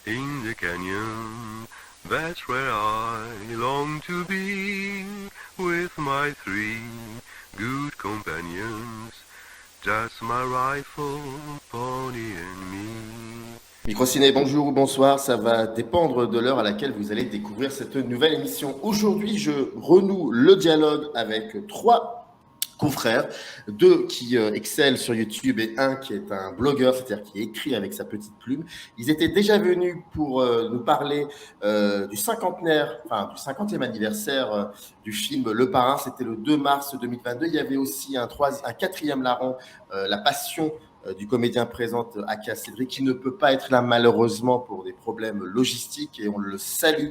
In the canyon, that's where I long to be, with my three good companions, just my rifle, pony and me. Microciné, bonjour ou bonsoir, ça va dépendre de l'heure à laquelle vous allez découvrir cette nouvelle émission. Aujourd'hui, je renoue le dialogue avec trois confrères, deux qui excellent sur YouTube et un qui est un blogueur, c'est-à-dire qui écrit avec sa petite plume. Ils étaient déjà venus pour nous parler du cinquantenaire, enfin du 50e anniversaire du film Le Parrain, c'était le 2 mars 2022. Il y avait aussi un quatrième larron, La Passion du comédien présente Aka Cédric, qui ne peut pas être là malheureusement pour des problèmes logistiques et on le salue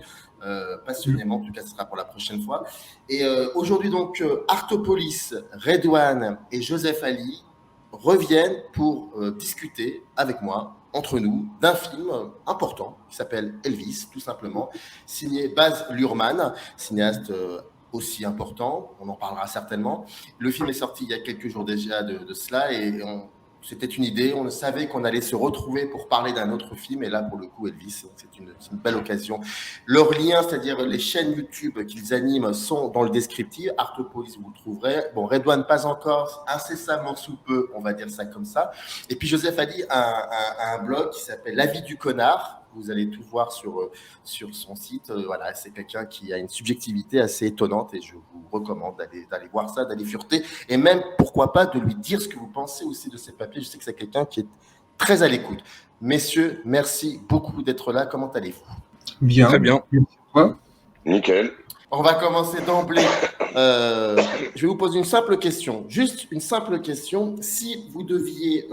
passionnément. En tout cas, ce sera pour la prochaine fois. Et aujourd'hui, donc, Artopolis, Redouane et Joseph Ali reviennent pour discuter avec moi, entre nous, d'un film important qui s'appelle Elvis, tout simplement, signé Baz Luhrmann, cinéaste aussi important, on en parlera certainement. Le film est sorti il y a quelques jours déjà de cela et c'était une idée, on savait qu'on allait se retrouver pour parler d'un autre film, et là, pour le coup, Elvis, c'est une belle occasion. Leurs liens, c'est-à-dire les chaînes YouTube qu'ils animent, sont dans le descriptif. Artopolis, vous le trouverez. Bon, Redouane, pas encore, incessamment sous peu, on va dire ça comme ça. Et puis, Joseph Ali a un blog qui s'appelle La vie du connard. Vous allez tout voir sur son site. Voilà, c'est quelqu'un qui a une subjectivité assez étonnante et je vous recommande d'aller voir ça, d'aller fureter et même, pourquoi pas, de lui dire ce que vous pensez aussi de ces papiers. Je sais que c'est quelqu'un qui est très à l'écoute. Messieurs, merci beaucoup d'être là. Comment allez-vous ? Bien. Très bien. Ouais. Nickel. On va commencer d'emblée. Je vais vous poser une simple question. Juste une simple question. Si vous deviez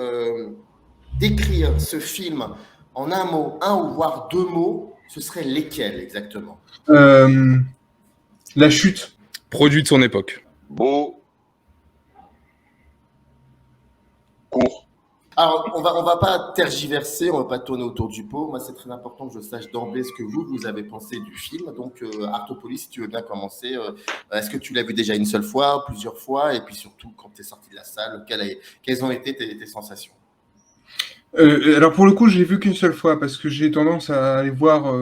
décrire ce film en un mot, un ou voire deux mots, ce serait lesquels exactement ? La chute. Produit de son époque. Beau. Court. Alors, on va pas tergiverser, on va pas tourner autour du pot. Moi, c'est très important que je sache d'emblée ce que vous avez pensé du film. Donc, Artopolis, si tu veux bien commencer, est-ce que tu l'as vu déjà une seule fois, plusieurs fois ? Et puis surtout, quand tu es sorti de la salle, quelles ont été tes sensations ? Alors pour le coup, je l'ai vu qu'une seule fois parce que j'ai tendance à aller voir,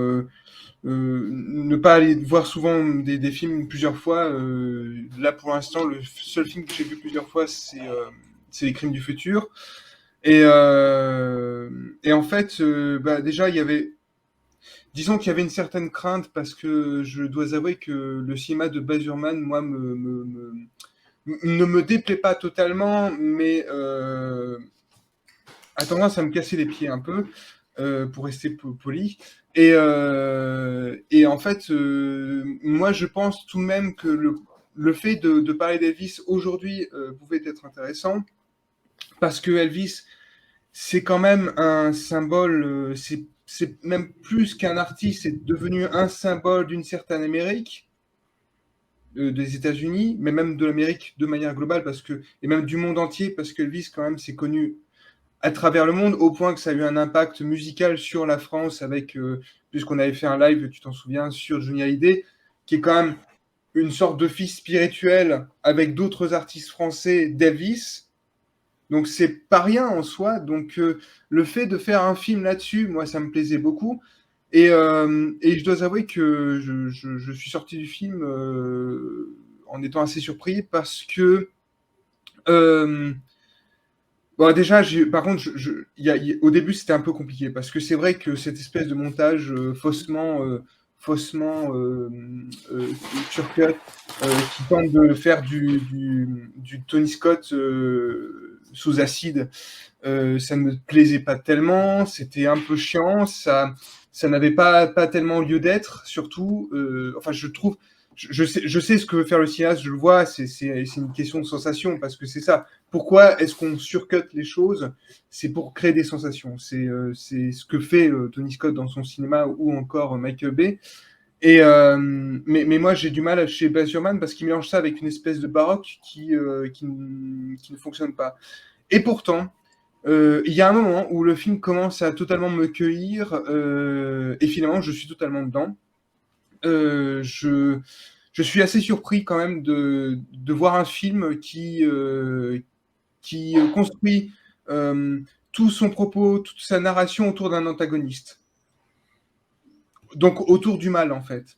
ne pas aller voir souvent des films plusieurs fois. Là, pour l'instant, le seul film que j'ai vu plusieurs fois, c'est Les Crimes du futur. Et en fait, déjà, disons qu'il y avait une certaine crainte parce que je dois avouer que le cinéma de Baz Luhrmann, moi, ne me déplaît pas totalement, mais a tendance à me casser les pieds un peu, pour rester poli. Et en fait, moi, je pense tout de même que le fait de parler d'Elvis aujourd'hui pouvait être intéressant, parce que Elvis, c'est quand même un symbole, c'est même plus qu'un artiste, c'est devenu un symbole d'une certaine Amérique, des États-Unis, mais même de l'Amérique de manière globale, et même du monde entier, parce que Elvis, quand même, c'est connu à travers le monde, au point que ça a eu un impact musical sur la France, puisqu'on avait fait un live, tu t'en souviens, sur Johnny Hallyday, qui est quand même une sorte de fils spirituel avec d'autres artistes français d'Elvis. Donc c'est pas rien en soi. Donc le fait de faire un film là-dessus, moi ça me plaisait beaucoup. Et je dois avouer que je suis sorti du film en étant assez surpris parce que bon, déjà, par contre, au début c'était un peu compliqué parce que c'est vrai que cette espèce de montage faussement surcut qui tente de faire du Tony Scott sous acide, ça ne me plaisait pas tellement, c'était un peu chiant, ça n'avait pas tellement lieu d'être, surtout. Enfin, je trouve, je sais ce que veut faire le cinéaste, je le vois, c'est une question de sensation, parce que c'est ça. Pourquoi est-ce qu'on surcut les choses ? C'est pour créer des sensations. C'est ce que fait Tony Scott dans son cinéma, ou encore Michael Bay. Mais moi, j'ai du mal chez Baz Luhrmann parce qu'il mélange ça avec une espèce de baroque qui ne fonctionne pas. Et pourtant, il y a un moment où le film commence à totalement me cueillir, et finalement, je suis totalement dedans. Je suis assez surpris quand même de voir un film qui construit tout son propos, toute sa narration autour d'un antagoniste. donc autour du mal, en fait.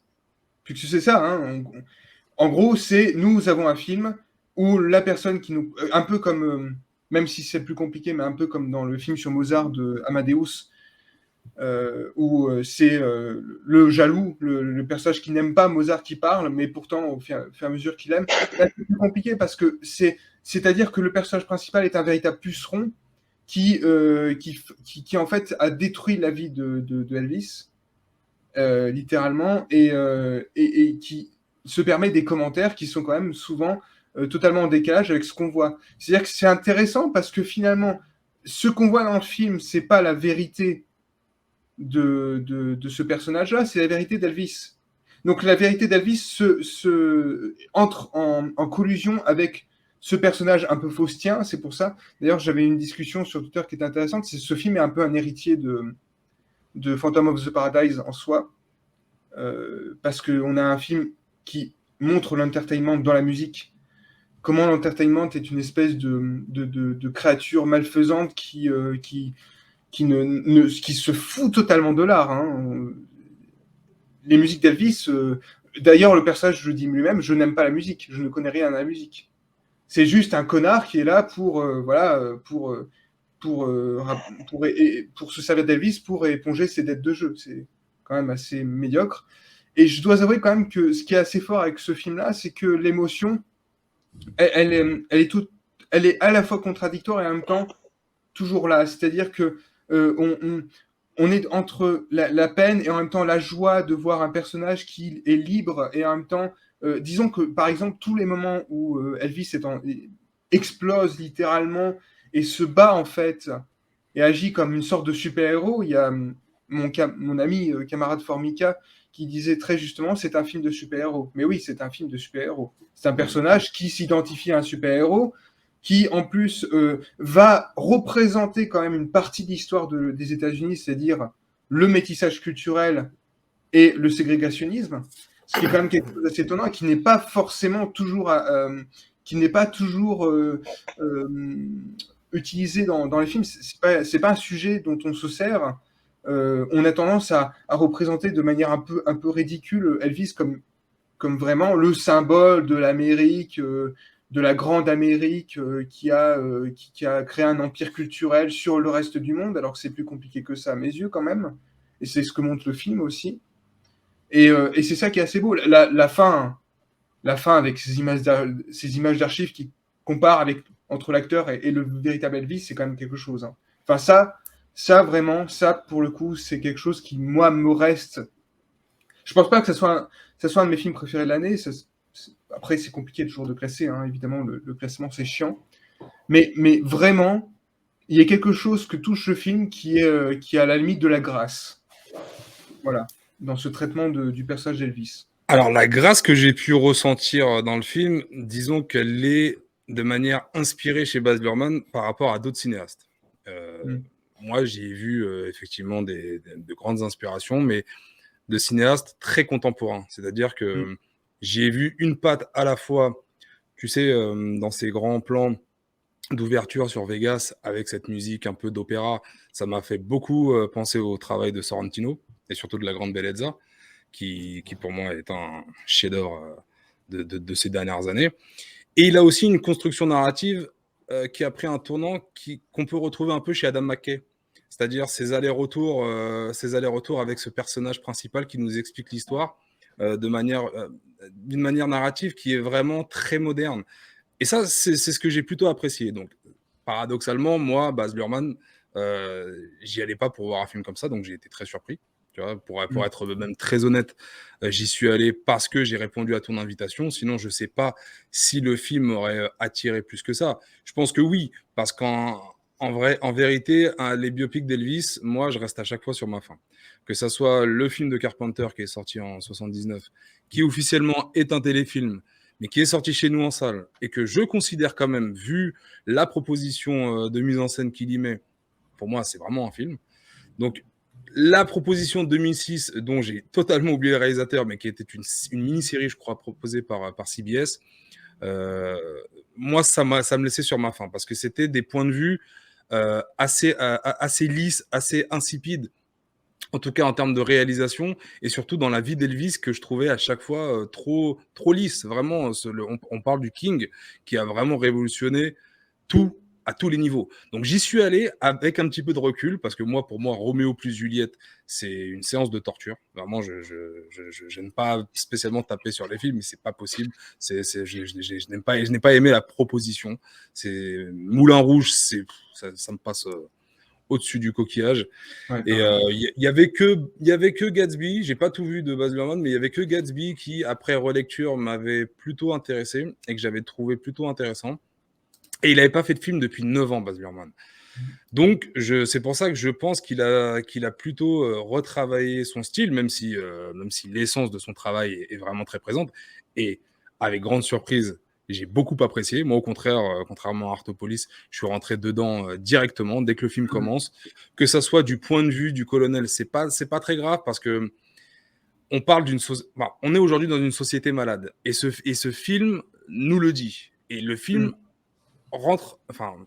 Puisque c'est ça, hein, en gros, nous avons un film où la personne qui nous... un peu comme, même si c'est plus compliqué, mais un peu comme dans le film sur Mozart de Amadeus, où c'est le jaloux, le personnage qui n'aime pas Mozart qui parle, mais pourtant, au fur et à mesure qu'il aime, là, c'est plus compliqué parce que c'est-à-dire que le personnage principal est un véritable puceron qui en fait a détruit la vie de Elvis, littéralement, et qui se permet des commentaires qui sont quand même souvent totalement en décalage avec ce qu'on voit. C'est-à-dire que c'est intéressant parce que finalement, ce qu'on voit dans le film, c'est pas la vérité de ce personnage-là, c'est la vérité d'Elvis. Donc la vérité d'Elvis entre en collusion avec ce personnage un peu faustien, c'est pour ça. D'ailleurs, j'avais une discussion sur Twitter qui était intéressante, c'est ce film est un peu un héritier de Phantom of the Paradise en soi, parce qu'on a un film qui montre l'entertainment dans la musique, comment l'entertainment est une espèce de créature malfaisante qui se fout totalement de l'art. Hein. Les musiques d'Elvis, d'ailleurs, le personnage, je le dis lui-même, je n'aime pas la musique, je ne connais rien à la musique. C'est juste un connard qui est là pour se servir d'Elvis pour éponger ses dettes de jeu. C'est quand même assez médiocre. Et je dois avouer quand même que ce qui est assez fort avec ce film-là, c'est que l'émotion, elle est à la fois contradictoire et en même temps toujours là. C'est-à-dire que on est entre la peine et en même temps la joie de voir un personnage qui est libre et en même temps, disons que par exemple tous les moments où Elvis explose littéralement et se bat en fait et agit comme une sorte de super-héros, il y a mon ami camarade Formica qui disait très justement c'est un film de super-héros. Mais oui, c'est un film de super-héros. C'est un personnage qui s'identifie à un super-héros, qui en plus va représenter quand même une partie de l'histoire des États-Unis, c'est-à-dire le métissage culturel et le ségrégationnisme, ce qui est quand même quelque chose d'assez étonnant et qui n'est pas forcément toujours, utilisé dans les films. C'est pas un sujet dont on se sert. On a tendance à représenter de manière un peu ridicule Elvis comme vraiment le symbole de l'Amérique, de la grande Amérique qui a créé un empire culturel sur le reste du monde, alors que c'est plus compliqué que ça à mes yeux quand même. Et c'est ce que montre le film aussi. Et c'est ça qui est assez beau. La fin avec ces images d'archives qui comparent entre l'acteur et le véritable Elvis, c'est quand même quelque chose. Hein. Enfin ça vraiment, ça pour le coup, c'est quelque chose qui moi me reste. Je pense pas que ça soit un de mes films préférés de l'année. Après, c'est compliqué toujours de classer, hein. Évidemment, le classement, c'est chiant. Mais vraiment, il y a quelque chose que touche le film qui est à la limite de la grâce. Voilà, dans ce traitement du personnage d'Elvis. Alors, la grâce que j'ai pu ressentir dans le film, disons qu'elle est de manière inspirée chez Baz Luhrmann par rapport à d'autres cinéastes. Moi, j'ai vu effectivement de grandes inspirations, mais de cinéastes très contemporains. C'est-à-dire que j'ai vu une patte à la fois, tu sais, dans ces grands plans d'ouverture sur Vegas avec cette musique un peu d'opéra. Ça m'a fait beaucoup penser au travail de Sorrentino et surtout de La Grande Bellezza, qui pour moi est un chef-d'œuvre de ces dernières années. Et il a aussi une construction narrative qui a pris un tournant qu'on peut retrouver un peu chez Adam McKay. C'est-à-dire ces allers-retours avec ce personnage principal qui nous explique l'histoire d'une manière narrative qui est vraiment très moderne. Et ça, c'est ce que j'ai plutôt apprécié. Donc, paradoxalement, moi, Baz Luhrmann, j'y allais pas pour voir un film comme ça, donc j'ai été très surpris. Tu vois, pour être même très honnête, j'y suis allé parce que j'ai répondu à ton invitation. Sinon, je sais pas si le film m'aurait attiré plus que ça. Je pense que oui, parce en vérité, les biopics d'Elvis, moi, je reste à chaque fois sur ma faim. Que ça soit le film de Carpenter qui est sorti en 79, qui officiellement est un téléfilm, mais qui est sorti chez nous en salle, et que je considère quand même, vu la proposition de mise en scène qu'il y met, pour moi, c'est vraiment un film. Donc, la proposition de 2006, dont j'ai totalement oublié le réalisateur, mais qui était une mini-série, je crois, proposée par CBS, moi, ça me laissait sur ma faim, parce que c'était des points de vue assez lisses, assez insipides. en tout cas en termes de réalisation et surtout dans la vie d'Elvis que je trouvais à chaque fois trop lisse. Vraiment, on parle du King qui a vraiment révolutionné tout à tous les niveaux. Donc j'y suis allé avec un petit peu de recul parce que moi, pour moi, Roméo plus Juliette, c'est une séance de torture. Vraiment, je n'aime pas spécialement taper sur les films, mais c'est pas possible. Je n'ai pas aimé la proposition. C'est Moulin Rouge, ça me passe au-dessus du coquillage. Ouais, Et il y avait que Gatsby. J'ai pas tout vu de Baz Luhrmann, mais il y avait que Gatsby qui, après relecture, m'avait plutôt intéressé et que j'avais trouvé plutôt intéressant. Et il n'avait pas fait de film depuis 9 ans, Baz Luhrmann. Donc, c'est pour ça que je pense qu'il a plutôt retravaillé son style, même si l'essence de son travail est vraiment très présente. Et avec grande surprise, j'ai beaucoup apprécié. Moi, au contraire, contrairement à Artopolis, je suis rentré dedans directement dès que le film commence. Que ça soit du point de vue du colonel, c'est pas très grave parce que on parle on est aujourd'hui dans une société malade. Et ce film nous le dit. Et le film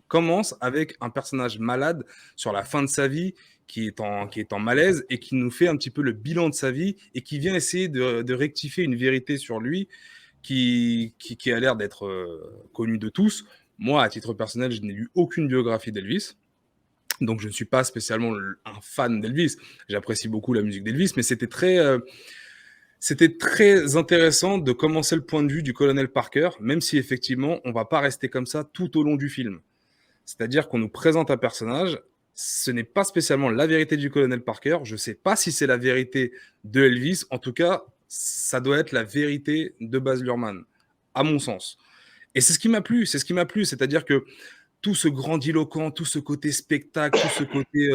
commence avec un personnage malade sur la fin de sa vie qui est en malaise et qui nous fait un petit peu le bilan de sa vie et qui vient essayer de rectifier une vérité sur lui qui a l'air d'être connue de tous. Moi, à titre personnel, je n'ai lu aucune biographie d'Elvis. Donc, je ne suis pas spécialement un fan d'Elvis. J'apprécie beaucoup la musique d'Elvis, mais c'était très intéressant de commencer le point de vue du colonel Parker, même si effectivement, on ne va pas rester comme ça tout au long du film. C'est-à-dire qu'on nous présente un personnage, ce n'est pas spécialement la vérité du colonel Parker, je ne sais pas si c'est la vérité de Elvis, en tout cas, ça doit être la vérité de Baz Luhrmann, à mon sens. Et c'est ce qui m'a plu, c'est-à-dire que tout ce grandiloquent, tout ce côté spectacle, tout ce côté...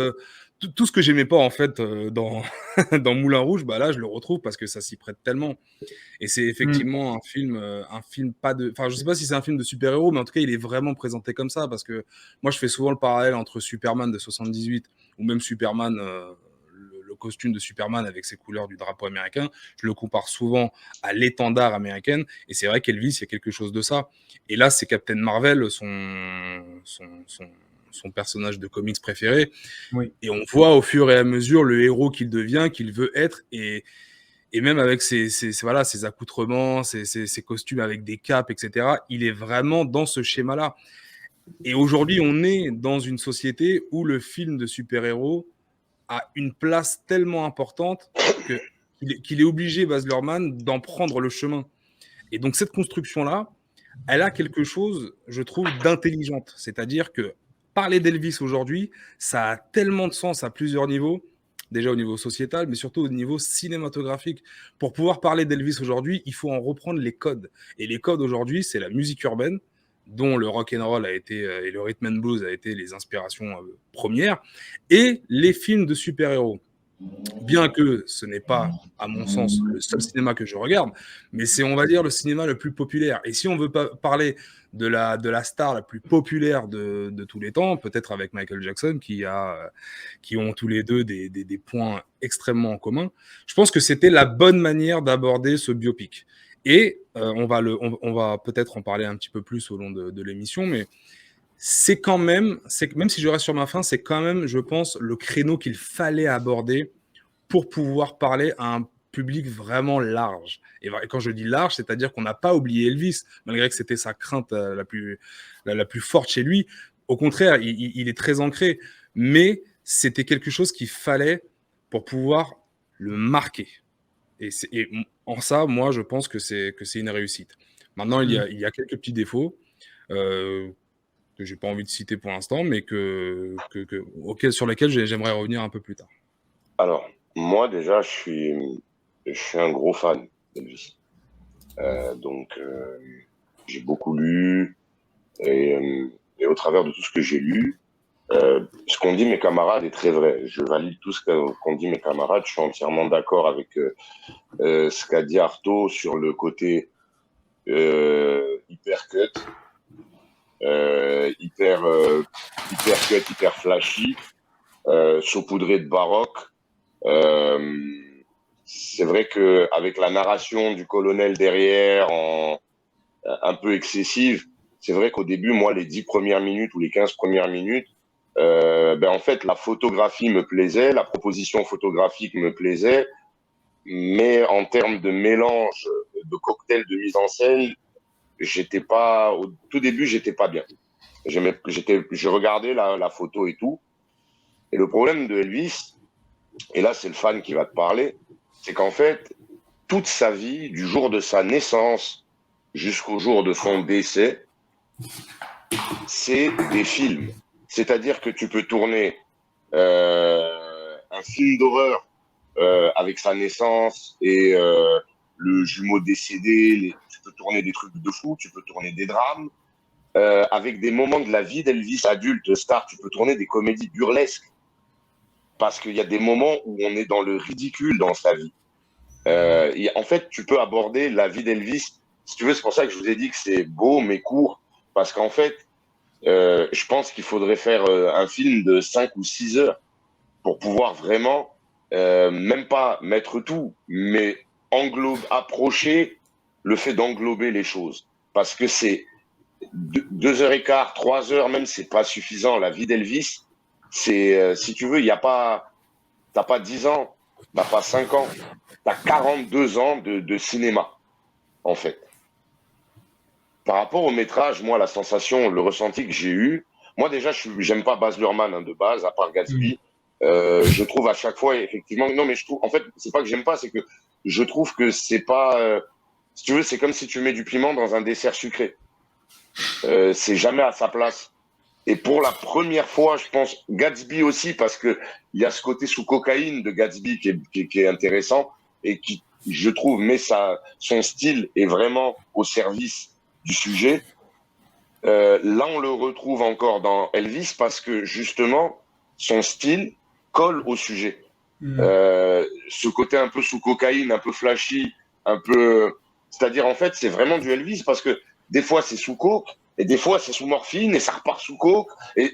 tout ce que j'aimais pas en fait dans Moulin Rouge, bah là je le retrouve parce que ça s'y prête tellement. Et c'est effectivement un film pas de, enfin je sais pas si c'est un film de super-héros, mais en tout cas il est vraiment présenté comme ça parce que moi je fais souvent le parallèle entre Superman de 78 ou même Superman, le costume de Superman avec ses couleurs du drapeau américain. Je le compare souvent à l'étendard américain et c'est vrai qu'Elvis il y a quelque chose de ça. Et là c'est Captain Marvel, son personnage de comics préféré. Oui. Et on voit au fur et à mesure le héros qu'il devient, qu'il veut être, et même avec ses accoutrements, ses costumes avec des capes, etc., il est vraiment dans ce schéma-là. Et aujourd'hui, on est dans une société où le film de super-héros a une place tellement importante qu'il est obligé, Baz Luhrmann, d'en prendre le chemin. Et donc cette construction-là, elle a quelque chose, je trouve, d'intelligente. C'est-à-dire que parler d'Elvis aujourd'hui, ça a tellement de sens à plusieurs niveaux, déjà au niveau sociétal, mais surtout au niveau cinématographique. Pour pouvoir parler d'Elvis aujourd'hui, il faut en reprendre les codes. Et les codes aujourd'hui, c'est la musique urbaine, dont le rock and roll a été, et le rhythm and blues a été les inspirations premières, et les films de super-héros. Bien que ce n'est pas, à mon sens, le seul cinéma que je regarde, mais c'est, on va dire, le cinéma le plus populaire. Et si on veut parler de la star la plus populaire de tous les temps, peut-être avec Michael Jackson, qui ont tous les deux des points extrêmement en commun, je pense que c'était la bonne manière d'aborder ce biopic. Et on va peut-être en parler un petit peu plus au long de l'émission, mais c'est quand même si je reste sur ma fin, c'est quand même, je pense, le créneau qu'il fallait aborder pour pouvoir parler à un public vraiment large. Et quand je dis large, c'est-à-dire qu'on n'a pas oublié Elvis, malgré que c'était sa crainte la plus forte chez lui. Au contraire, il est très ancré, mais c'était quelque chose qu'il fallait pour pouvoir le marquer. Et en ça, moi, je pense que c'est une réussite. Maintenant, il y a quelques petits défauts que j'ai pas envie de citer pour l'instant, mais sur lesquels j'aimerais revenir un peu plus tard. Alors, moi déjà, je suis un gros fan d'Elvis. Donc, j'ai beaucoup lu et au travers de tout ce que j'ai lu, ce qu'ont dit mes camarades est très vrai. Je valide tout ce qu'ont dit mes camarades. Je suis entièrement d'accord avec ce qu'a dit Arto sur le côté hyper cut. Hyper cut, hyper flashy, saupoudré de baroque. C'est vrai que avec la narration du colonel derrière, un peu excessive, c'est vrai qu'au début, moi, les 10 premières minutes ou les 15 premières minutes, En fait, la photographie me plaisait, la proposition photographique me plaisait, mais en termes de mélange, de cocktail, de mise en scène, au tout début, j'étais pas bien. Je regardais la photo et tout. Et le problème de Elvis, et là, c'est le fan qui va te parler, c'est qu'en fait, toute sa vie, du jour de sa naissance jusqu'au jour de son décès, c'est des films. C'est-à-dire que tu peux tourner un film d'horreur avec sa naissance et le jumeau décédé, tu peux tourner des trucs de fou, tu peux tourner des drames. Avec des moments de la vie d'Elvis adulte, star, tu peux tourner des comédies burlesques. Parce qu'il y a des moments où on est dans le ridicule dans sa vie. En fait, tu peux aborder la vie d'Elvis. Si tu veux, c'est pour ça que je vous ai dit que c'est beau mais court. Parce qu'en fait, je pense qu'il faudrait faire un film de 5 ou 6 heures pour pouvoir vraiment, même pas mettre tout, mais approcher le fait d'englober les choses. Parce que c'est 2h15, 3 heures même, c'est pas suffisant. La vie d'Elvis, c'est, si tu veux, t'as pas 10 ans, t'as pas 5 ans, t'as 42 ans de cinéma, en fait. Par rapport au métrage, moi, la sensation, le ressenti que j'ai eu, moi déjà, j'aime pas Baz Luhrmann de base, à part Gatsby. Je trouve à chaque fois, effectivement, non, mais je trouve, en fait, c'est pas que j'aime pas, c'est que je trouve que c'est pas, si tu veux, c'est comme si tu mets du piment dans un dessert sucré. C'est jamais à sa place. Et pour la première fois, je pense, Gatsby aussi, parce que il y a ce côté sous cocaïne de Gatsby qui est intéressant et qui, je trouve, son style est vraiment au service du sujet. Là, on le retrouve encore dans Elvis parce que justement, son style colle au sujet. Ce côté un peu sous cocaïne, un peu flashy, c'est-à-dire en fait, c'est vraiment du Elvis parce que des fois c'est sous coke et des fois c'est sous morphine et ça repart sous coke. Et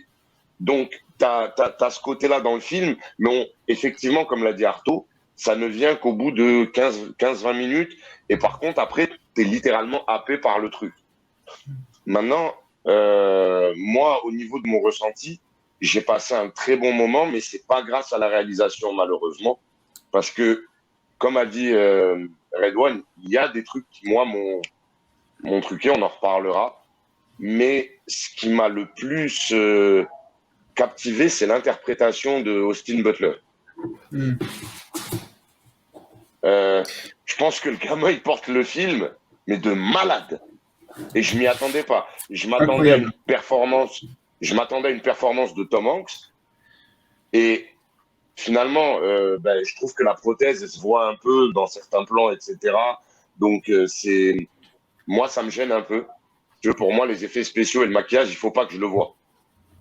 donc, t'as ce côté-là dans le film, mais effectivement, comme l'a dit Artaud, ça ne vient qu'au bout de 15-20 minutes. Et par contre, après, t'es littéralement happé par le truc. Maintenant, moi, au niveau de mon ressenti, j'ai passé un très bon moment, mais c'est pas grâce à la réalisation, malheureusement. Parce que, comme a dit Redouane, il y a des trucs qui, moi, m'ont truqué, on en reparlera. Mais ce qui m'a le plus captivé, c'est l'interprétation de Austin Butler. Je pense que le gamin, il porte le film, mais de malade. Et je m'y attendais pas. Je m'attendais à une performance de Tom Hanks. Et finalement, je trouve que la prothèse elle se voit un peu dans certains plans, etc. Donc, moi, ça me gêne un peu. Pour moi, les effets spéciaux et le maquillage, il faut pas que je le voie.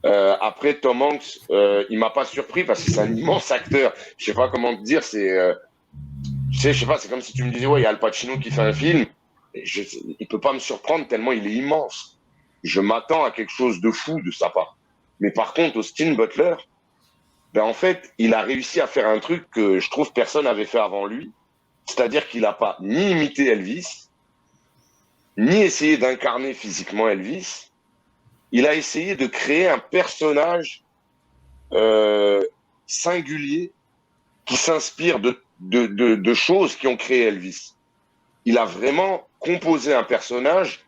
Après, Tom Hanks, il m'a pas surpris parce que c'est un immense acteur. Je sais pas comment te dire, je sais pas, c'est comme si tu me disais, ouais, il y a Al Pacino qui fait un film. Il peut pas me surprendre tellement il est immense. Je m'attends à quelque chose de fou de sa part. Mais par contre, Austin Butler, en fait, il a réussi à faire un truc que je trouve personne n'avait fait avant lui. C'est-à-dire qu'il n'a pas ni imité Elvis, ni essayé d'incarner physiquement Elvis. Il a essayé de créer un personnage singulier qui s'inspire de choses qui ont créé Elvis. Il a vraiment composé un personnage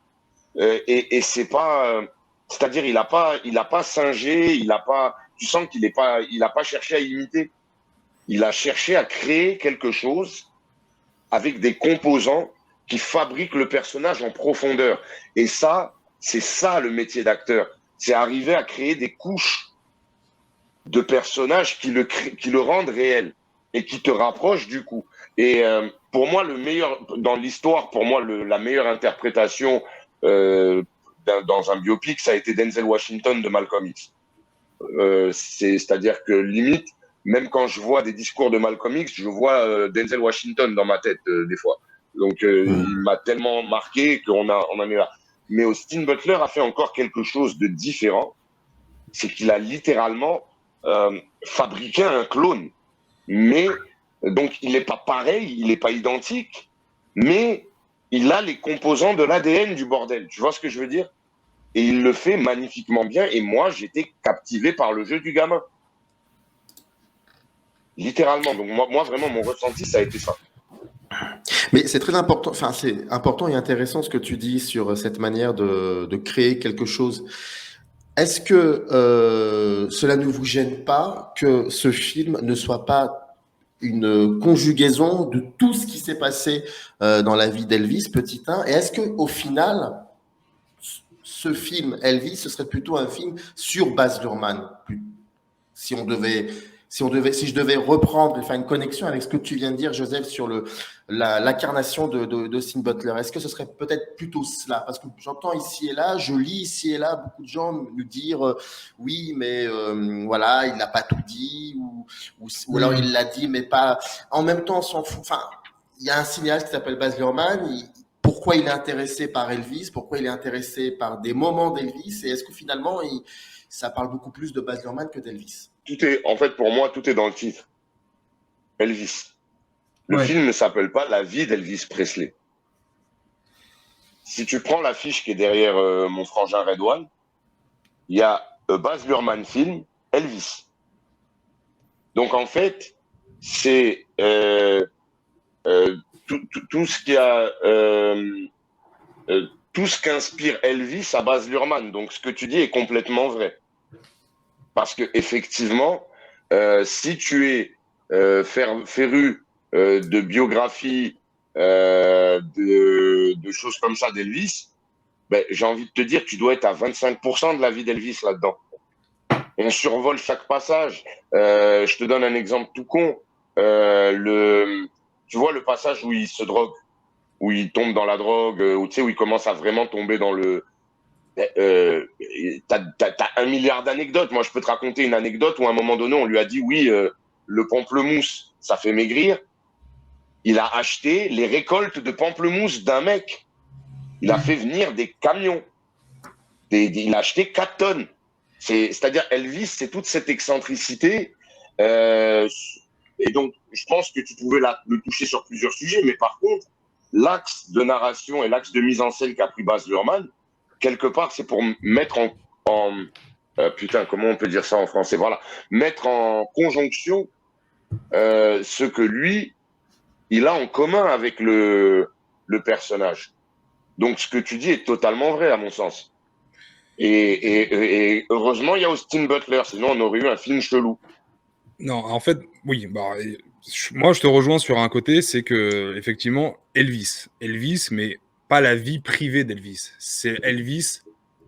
et c'est pas, c'est-à-dire il a pas singé, tu sens qu'il a pas cherché à imiter. Il a cherché à créer quelque chose avec des composants qui fabriquent le personnage en profondeur. Et ça, c'est ça le métier d'acteur. C'est arriver à créer des couches de personnages qui le rendent réel et qui te rapprochent du coup. Et pour moi, le meilleur dans l'histoire, pour moi, la meilleure interprétation dans un biopic, ça a été Denzel Washington de Malcolm X. C'est-à-dire que limite, même quand je vois des discours de Malcolm X, je vois Denzel Washington dans ma tête des fois. Donc il m'a tellement marqué qu'on en est là. Mais Austin Butler a fait encore quelque chose de différent, c'est qu'il a littéralement fabriqué un clone. Mais donc il n'est pas pareil, il n'est pas identique, mais il a les composants de l'ADN du bordel. Tu vois ce que je veux dire? Et il le fait magnifiquement bien. Et moi, j'étais captivé par le jeu du gamin. Littéralement. Donc, moi vraiment, mon ressenti, ça a été ça. Mais c'est très important, enfin, c'est important et intéressant ce que tu dis sur cette manière de créer quelque chose. Est-ce que cela ne vous gêne pas que ce film ne soit pas une conjugaison de tout ce qui s'est passé dans la vie d'Elvis, petit 1? Et est-ce que au final, ce film, Elvis, ce serait plutôt un film sur Baz Luhrmann, si on devait, si je devais reprendre et faire une connexion avec ce que tu viens de dire, Joseph, sur l'incarnation d'Austin Butler. Est-ce que ce serait peut-être plutôt cela? Parce que j'entends ici et là, je lis ici et là beaucoup de gens nous dire oui, mais voilà, il n'a pas tout dit, ou alors il l'a dit, mais pas. En même temps, on s'en fout. Enfin, il y a un cinéaste qui s'appelle Baz Luhrmann. Pourquoi il est intéressé par Elvis? Pourquoi il est intéressé par des moments d'Elvis? Et est-ce que finalement, ça parle beaucoup plus de Baz Luhrmann que d'Elvis? En fait, pour moi, tout est dans le titre. Elvis. Le film ne s'appelle pas La vie d'Elvis Presley. Si tu prends l'affiche qui est derrière mon frangin Redouane, il y a Baz Luhrmann film, Elvis. Donc en fait, c'est tout ce qui a tout ce qu'inspire Elvis à Baz Luhrmann. Donc ce que tu dis est complètement vrai. Parce que effectivement, si tu es féru de biographies, de choses comme ça d'Elvis, ben, j'ai envie de te dire, tu dois être à 25% de la vie d'Elvis là-dedans. On survole chaque passage. Je te donne un exemple tout con. Tu vois le passage où il se drogue, où il tombe dans la drogue, où il commence à vraiment tomber dans le... t'as 1 milliard d'anecdotes. Moi, je peux te raconter une anecdote où à un moment donné, on lui a dit oui, le pamplemousse, ça fait maigrir. Il a acheté les récoltes de pamplemousse d'un mec. Il a fait venir des camions. Il a acheté 4 tonnes. C'est-à-dire, Elvis, c'est toute cette excentricité. Et donc, je pense que tu pouvais le toucher sur plusieurs sujets. Mais par contre, l'axe de narration et l'axe de mise en scène qu'a pris Baz Luhrmann, quelque part, c'est pour mettre putain, comment on peut dire ça en français? Voilà. Mettre en conjonction ce que lui, il a en commun avec le personnage. Donc, ce que tu dis est totalement vrai, à mon sens. Et heureusement, il y a Austin Butler, sinon on aurait eu un film chelou. Non, en fait, oui. Moi, je te rejoins sur un côté, c'est que effectivement, Elvis, mais pas la vie privée d'Elvis. C'est Elvis,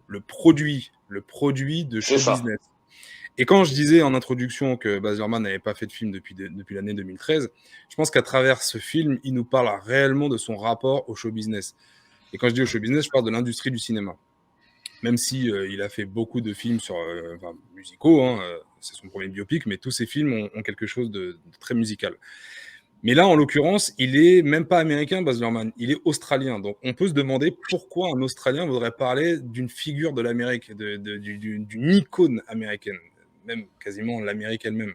le produit de show business. Et quand je disais en introduction que Baz Luhrmann n'avait pas fait de film depuis l'année 2013, je pense qu'à travers ce film, il nous parle réellement de son rapport au show business. Et quand je dis au show business, je parle de l'industrie du cinéma. Même si il a fait beaucoup de films musicaux, hein, c'est son premier biopic, mais tous ses films ont quelque chose de très musical. Mais là, en l'occurrence, il est même pas américain, Baz Luhrmann, il est australien. Donc, on peut se demander pourquoi un Australien voudrait parler d'une figure de l'Amérique, d'une icône américaine, même quasiment l'Amérique elle-même.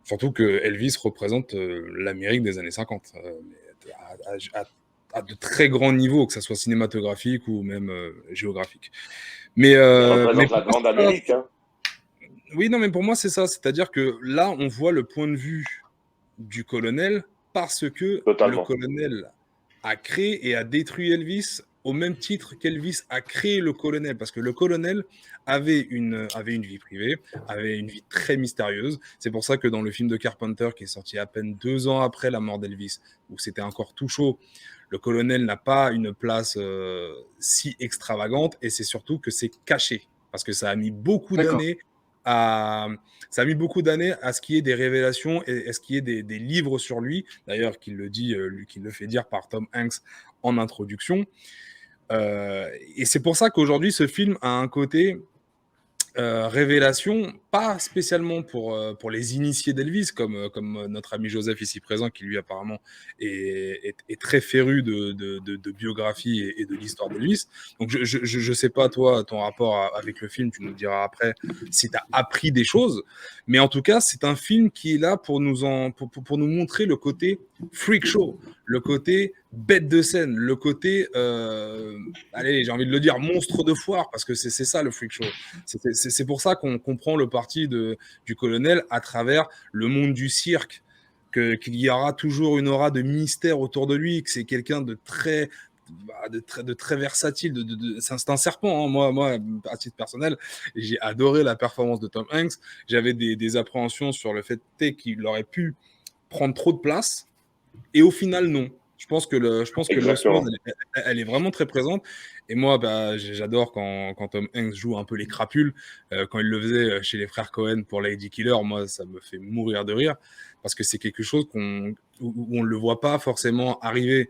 Surtout que Elvis représente l'Amérique des années 50, à de très grands niveaux, que ce soit cinématographique ou même géographique. Mais, il représente la grande Amérique. Hein. Oui, non, mais pour moi, c'est ça. C'est-à-dire que là, on voit le point de vue du colonel parce que le colonel a créé et a détruit Elvis au même titre qu'Elvis a créé le colonel, parce que le colonel avait une vie privée, avait une vie très mystérieuse. C'est pour ça que dans le film de Carpenter, qui est sorti à peine 2 ans après la mort d'Elvis, où c'était encore tout chaud, le colonel n'a pas une place si extravagante, et c'est surtout que c'est caché, parce que ça a mis beaucoup d'années à ce qu'il y ait des révélations et à ce qu'il y ait des livres sur lui, d'ailleurs qu'il le fait dire par Tom Hanks en introduction. Et c'est pour ça qu'aujourd'hui ce film a un côté révélation, pas spécialement pour les initiés d'Elvis, comme notre ami Joseph ici présent, qui lui apparemment est très féru de biographie et de l'histoire d'Elvis. Donc je sais pas toi, ton rapport avec le film, tu nous diras après si tu as appris des choses, mais en tout cas c'est un film qui est là pour pour nous montrer le côté freak show, le côté bête de scène, le côté, allez, j'ai envie de le dire, monstre de foire, parce que c'est ça le freak show. C'est pour ça qu'on comprend le parti du colonel à travers le monde du cirque, qu'il y aura toujours une aura de mystère autour de lui, que c'est quelqu'un de très versatile, c'est un serpent, hein. Moi, à titre personnel, j'ai adoré la performance de Tom Hanks. J'avais des appréhensions sur le fait qu'il aurait pu prendre trop de place, et au final, non. Je pense que l'osmose, elle est vraiment très présente. Et moi, j'adore quand Tom Hanks joue un peu les crapules. Quand il le faisait chez les frères Cohen pour Lady Killer, moi, ça me fait mourir de rire. Parce que c'est quelque chose où on ne le voit pas forcément arriver.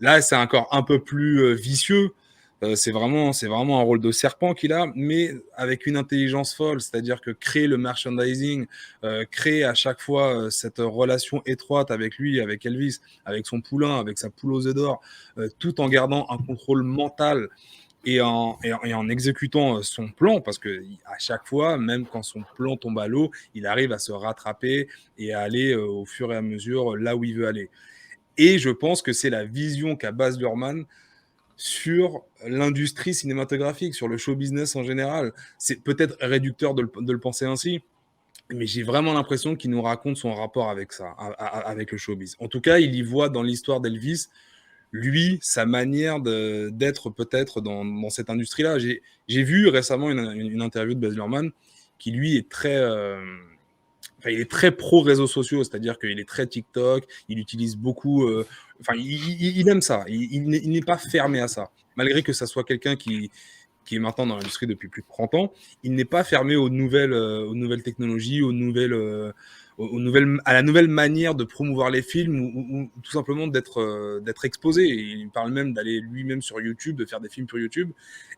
Là, c'est encore un peu plus vicieux. C'est vraiment un rôle de serpent qu'il a, mais avec une intelligence folle, c'est-à-dire que créer le merchandising, créer à chaque fois cette relation étroite avec lui, avec Elvis, avec son poulain, avec sa poule aux œufs d'or, tout en gardant un contrôle mental et en exécutant son plan, parce que à chaque fois, même quand son plan tombe à l'eau, il arrive à se rattraper et à aller au fur et à mesure là où il veut aller. Et je pense que c'est la vision qu'a Baz Luhrmann sur l'industrie cinématographique, sur le show business en général. C'est peut-être réducteur de le penser ainsi, mais j'ai vraiment l'impression qu'il nous raconte son rapport avec ça, avec le showbiz. En tout cas, il y voit dans l'histoire d'Elvis, lui, sa manière d'être peut-être dans cette industrie-là. J'ai vu récemment une interview de Baz Luhrmann qui, lui, est très... il est très pro réseaux sociaux, c'est-à-dire qu'il est très TikTok, il utilise beaucoup... il aime ça, il n'est pas fermé à ça. Malgré que ça soit quelqu'un qui est maintenant dans l'industrie depuis plus de 30 ans, il n'est pas fermé aux nouvelles technologies, à la nouvelle manière de promouvoir les films ou tout simplement d'être exposé. Il parle même d'aller lui-même sur YouTube, de faire des films sur YouTube.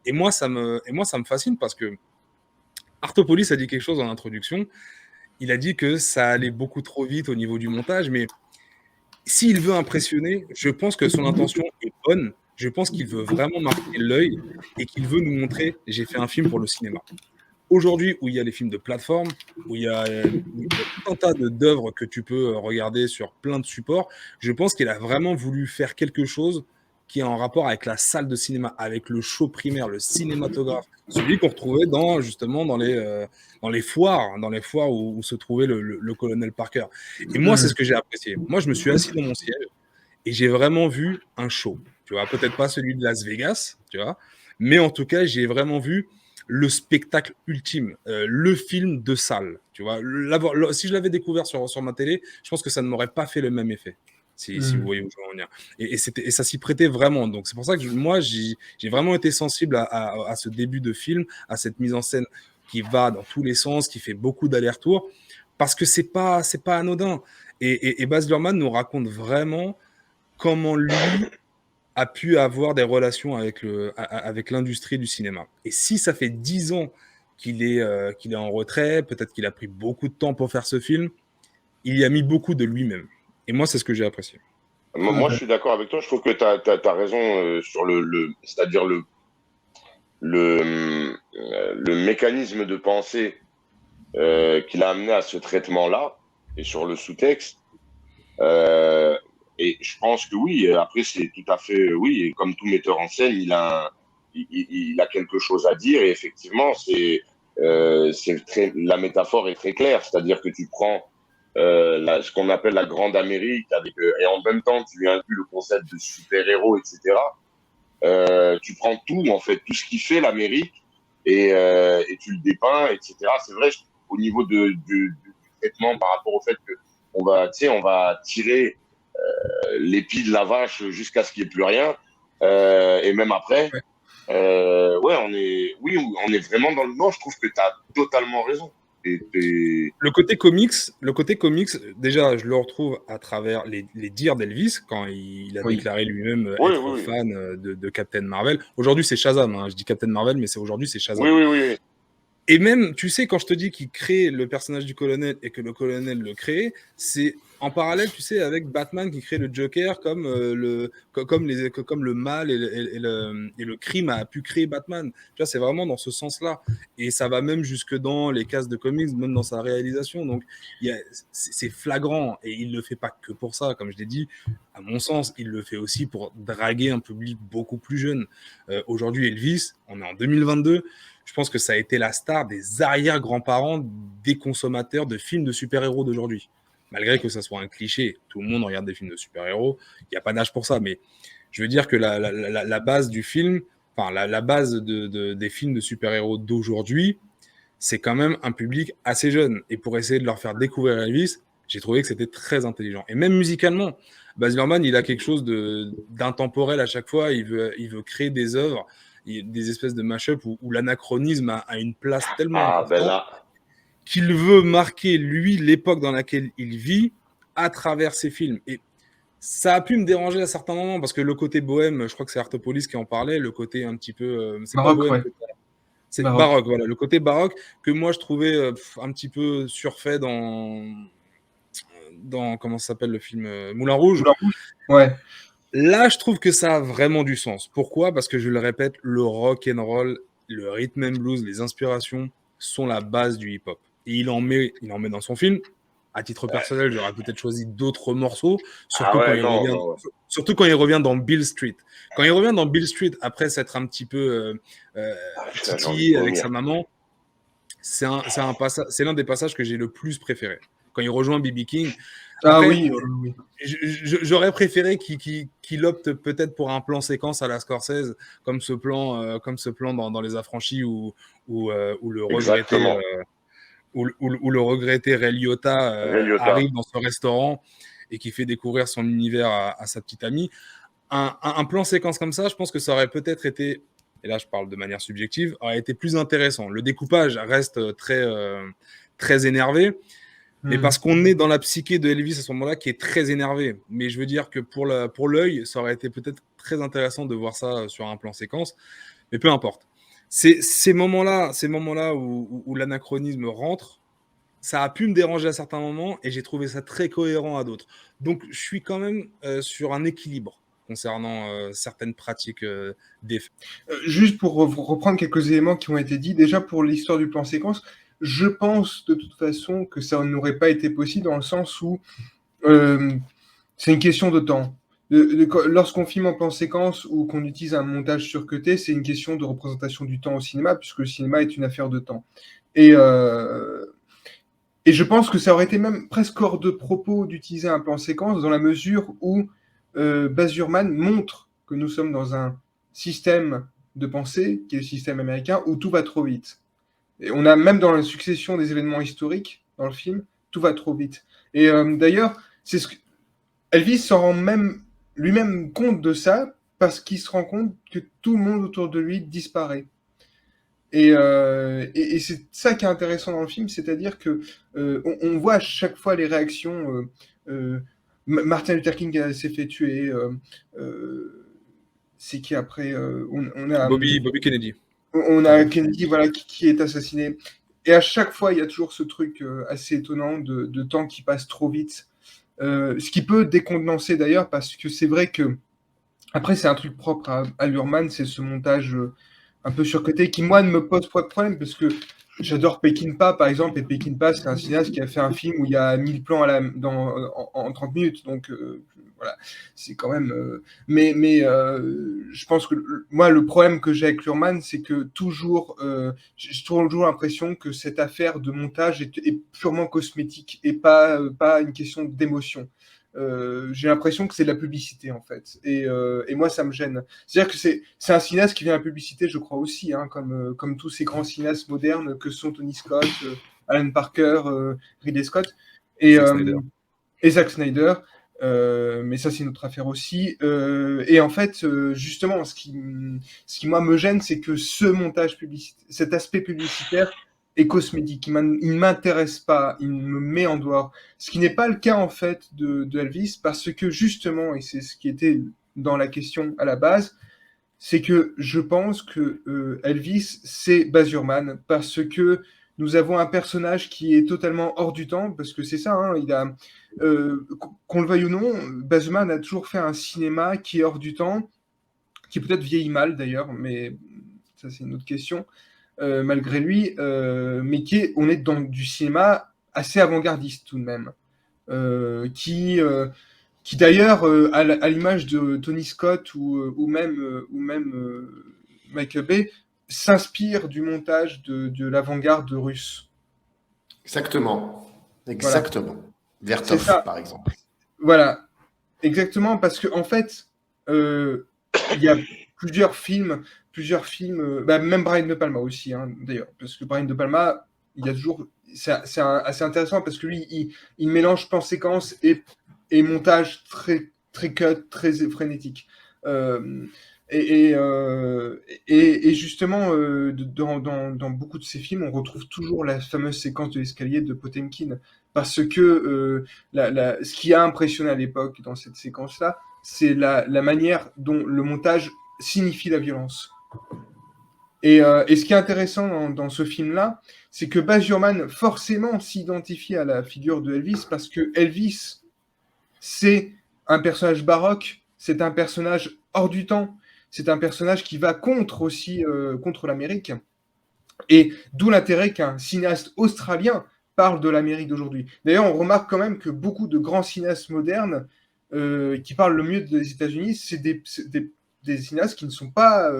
Et moi, ça me fascine parce que Artopolis a dit quelque chose en introduction. Il a dit que ça allait beaucoup trop vite au niveau du montage, mais s'il veut impressionner, je pense que son intention est bonne. Je pense qu'il veut vraiment marquer l'œil et qu'il veut nous montrer « j'ai fait un film pour le cinéma ». Aujourd'hui, où il y a les films de plateforme, où il y a tout un tas d'œuvres que tu peux regarder sur plein de supports, je pense qu'il a vraiment voulu faire quelque chose qui est en rapport avec la salle de cinéma, avec le show primaire, le cinématographe, celui qu'on retrouvait dans les foires où se trouvait le colonel Parker. Et moi, c'est ce que j'ai apprécié. Moi, je me suis assis dans mon siège et j'ai vraiment vu un show. Tu vois, peut-être pas celui de Las Vegas, tu vois, mais en tout cas, j'ai vraiment vu le spectacle ultime, le film de salle. Tu vois, si je l'avais découvert sur ma télé, je pense que ça ne m'aurait pas fait le même effet. Si vous voyez où je veux en venir. Et ça s'y prêtait vraiment. Donc, c'est pour ça que moi, j'ai vraiment été sensible à ce début de film, à cette mise en scène qui va dans tous les sens, qui fait beaucoup d'allers-retours, parce que c'est pas anodin. Et Baz Luhrmann nous raconte vraiment comment lui a pu avoir des relations avec l'industrie du cinéma. Et si ça fait 10 ans qu'il est en retrait, peut-être qu'il a pris beaucoup de temps pour faire ce film, il y a mis beaucoup de lui-même. Et moi, c'est ce que j'ai apprécié. Moi, je suis d'accord avec toi. Je trouve que tu as raison sur c'est-à-dire le mécanisme de pensée qui l'a amené à ce traitement-là et sur le sous-texte. Et je pense que oui, après, c'est tout à fait, oui, et comme tout metteur en scène, il a quelque chose à dire. Et effectivement, la métaphore est très claire. C'est-à-dire que tu prends ce qu'on appelle la Grande Amérique, et en même temps, tu lui inclus le concept de super-héros, etc. Tu prends tout, en fait, tout ce qui fait l'Amérique, et tu le dépeins, etc. C'est vrai, au niveau du traitement par rapport au fait que on va tirer l'épi de la vache jusqu'à ce qu'il n'y ait plus rien, et même après, on est vraiment dans le... Non, je trouve que tu as totalement raison. Le côté comics, déjà, je le retrouve à travers les dires d'Elvis, quand il a déclaré lui-même être fan de Captain Marvel. Aujourd'hui, c'est Shazam. Hein. Je dis Captain Marvel, mais aujourd'hui, c'est Shazam. Oui. Et même, tu sais, quand je te dis qu'il crée le personnage du colonel et que le colonel le crée, c'est en parallèle, tu sais, avec Batman qui crée le Joker comme, comme le mal et le crime a pu créer Batman. Tu vois, c'est vraiment dans ce sens-là. Et ça va même jusque dans les cases de comics, même dans sa réalisation. Donc, c'est flagrant. Et il ne le fait pas que pour ça, comme je l'ai dit. À mon sens, il le fait aussi pour draguer un public beaucoup plus jeune. Aujourd'hui, Elvis, on est en 2022. Je pense que ça a été la star des arrière-grands-parents des consommateurs de films de super-héros d'aujourd'hui. Malgré que ça soit un cliché, tout le monde regarde des films de super-héros, il n'y a pas d'âge pour ça, mais je veux dire que la base du film, enfin la base des films de super-héros d'aujourd'hui, c'est quand même un public assez jeune. Et pour essayer de leur faire découvrir Elvis, j'ai trouvé que c'était très intelligent. Et même musicalement, Baz Luhrmann, il a quelque chose d'intemporel à chaque fois, il veut créer des œuvres, des espèces de mash-up où l'anachronisme a une place tellement importante qu'il veut marquer, lui, l'époque dans laquelle il vit à travers ses films. Et ça a pu me déranger à certains moments, parce que le côté bohème, je crois que c'est Artopolis qui en parlait, le côté un petit peu... c'est Baroque, pas bohème, ouais. c'est baroque, voilà. Le côté baroque que moi, je trouvais un petit peu surfait dans comment ça s'appelle le film Moulin Rouge. Moulin Rouge, ouais. Là, je trouve que ça a vraiment du sens. Pourquoi ? Parce que je le répète, le rock and roll, le rhythm and blues, les inspirations sont la base du hip-hop. Et il en met dans son film. À titre personnel, j'aurais peut-être choisi d'autres morceaux, surtout quand il revient dans Beale Street. Quand il revient dans Beale Street, après s'être un petit peu titillé avec sa maman, c'est l'un des passages que j'ai le plus préféré. Quand il rejoint B.B. King. Après, oui. J'aurais préféré qu'il opte peut-être pour un plan séquence à la Scorsese, comme ce plan dans Les Affranchis où le regretté Ray Liotta arrive dans ce restaurant et qui fait découvrir son univers à sa petite amie. Un plan séquence comme ça, je pense que ça aurait peut-être été, et là je parle de manière subjective, aurait été plus intéressant. Le découpage reste très énervé, mais parce qu'on est dans la psyché de Elvis à ce moment-là qui est très énervé. Mais je veux dire que pour l'œil, ça aurait été peut-être très intéressant de voir ça sur un plan séquence, mais peu importe. Ces moments-là où l'anachronisme rentre, ça a pu me déranger à certains moments et j'ai trouvé ça très cohérent à d'autres. Donc je suis quand même sur un équilibre concernant certaines pratiques d'effets. Juste pour reprendre quelques éléments qui ont été dits, déjà pour l'histoire du plan séquence, je pense de toute façon que ça n'aurait pas été possible dans le sens où c'est une question de temps. Lorsqu'on filme en plan séquence ou qu'on utilise un montage surcuté, c'est une question de représentation du temps au cinéma, puisque le cinéma est une affaire de temps. Et je pense que ça aurait été même presque hors de propos d'utiliser un plan séquence dans la mesure où Baz Luhrmann montre que nous sommes dans un système de pensée, qui est le système américain, où tout va trop vite. Et on a même dans la succession des événements historiques dans le film, tout va trop vite. Et d'ailleurs, c'est ce que Elvis s'en rend même lui-même compte de ça parce qu'il se rend compte que tout le monde autour de lui disparaît. Et c'est ça qui est intéressant dans le film, c'est-à-dire que on voit à chaque fois les réactions. Martin Luther King s'est fait tuer. C'est qui après on a Bobby Kennedy. On a Kennedy, voilà, qui est assassiné. Et à chaque fois, il y a toujours ce truc assez étonnant de temps qui passe trop vite. Ce qui peut décontenancer d'ailleurs, parce que c'est vrai que, après, c'est un truc propre à Luhrmann, c'est ce montage un peu surcoté qui, moi, ne me pose pas de problème, parce que j'adore Peckinpah, par exemple, et Peckinpah, c'est un cinéaste qui a fait un film où il y a 1000 plans en 30 minutes, donc voilà, c'est quand même... mais je pense que, moi, le problème que j'ai avec Luhrmann, c'est que toujours, j'ai toujours l'impression que cette affaire de montage est purement cosmétique et pas une question d'émotion. J'ai l'impression que c'est de la publicité en fait, et moi ça me gêne. C'est-à-dire que c'est un cinéaste qui vient à la publicité, je crois aussi, hein, comme tous ces grands cinéastes modernes que sont Tony Scott, Alan Parker, Ridley Scott et Zack Snyder. Mais ça c'est une autre affaire aussi. Et en fait, justement, ce qui moi me gêne, c'est que ce montage publicitaire, cet aspect publicitaire et cosmétique. Il ne m'intéresse pas, il me met en dehors. Ce qui n'est pas le cas en fait de Elvis, parce que justement, et c'est ce qui était dans la question à la base, c'est que je pense que Elvis, c'est Baz Luhrmann, parce que nous avons un personnage qui est totalement hors du temps, parce que c'est ça, hein, qu'on le veuille ou non, Baz Luhrmann a toujours fait un cinéma qui est hors du temps, qui peut-être vieillit mal d'ailleurs, mais ça c'est une autre question, malgré lui, mais on est dans du cinéma assez avant-gardiste tout de même, qui d'ailleurs, à l'image de Tony Scott ou même Michael Bay, s'inspire du montage de l'avant-garde russe. Exactement. Voilà, Exactement. c'est Vertov, ça. par exemple. Voilà, exactement, parce qu'en fait, il y a plusieurs films, même Brian De Palma aussi, hein, d'ailleurs, parce que Brian De Palma, il y a toujours, c'est assez intéressant parce que lui, il mélange plan-séquence et montage très, très cut, très frénétique. Euh, et justement, dans beaucoup de ces films, on retrouve toujours la fameuse séquence de l'escalier de Potemkin, parce que ce qui a impressionné à l'époque dans cette séquence-là, c'est la manière dont le montage signifie la violence. Et ce qui est intéressant dans ce film-là, c'est que Baz Luhrmann forcément s'identifie à la figure de Elvis, parce que Elvis, c'est un personnage baroque, c'est un personnage hors du temps, c'est un personnage qui va contre l'Amérique. Et d'où l'intérêt qu'un cinéaste australien parle de l'Amérique d'aujourd'hui. D'ailleurs, on remarque quand même que beaucoup de grands cinéastes modernes qui parlent le mieux des États-Unis, c'est des cinéastes qui ne sont pas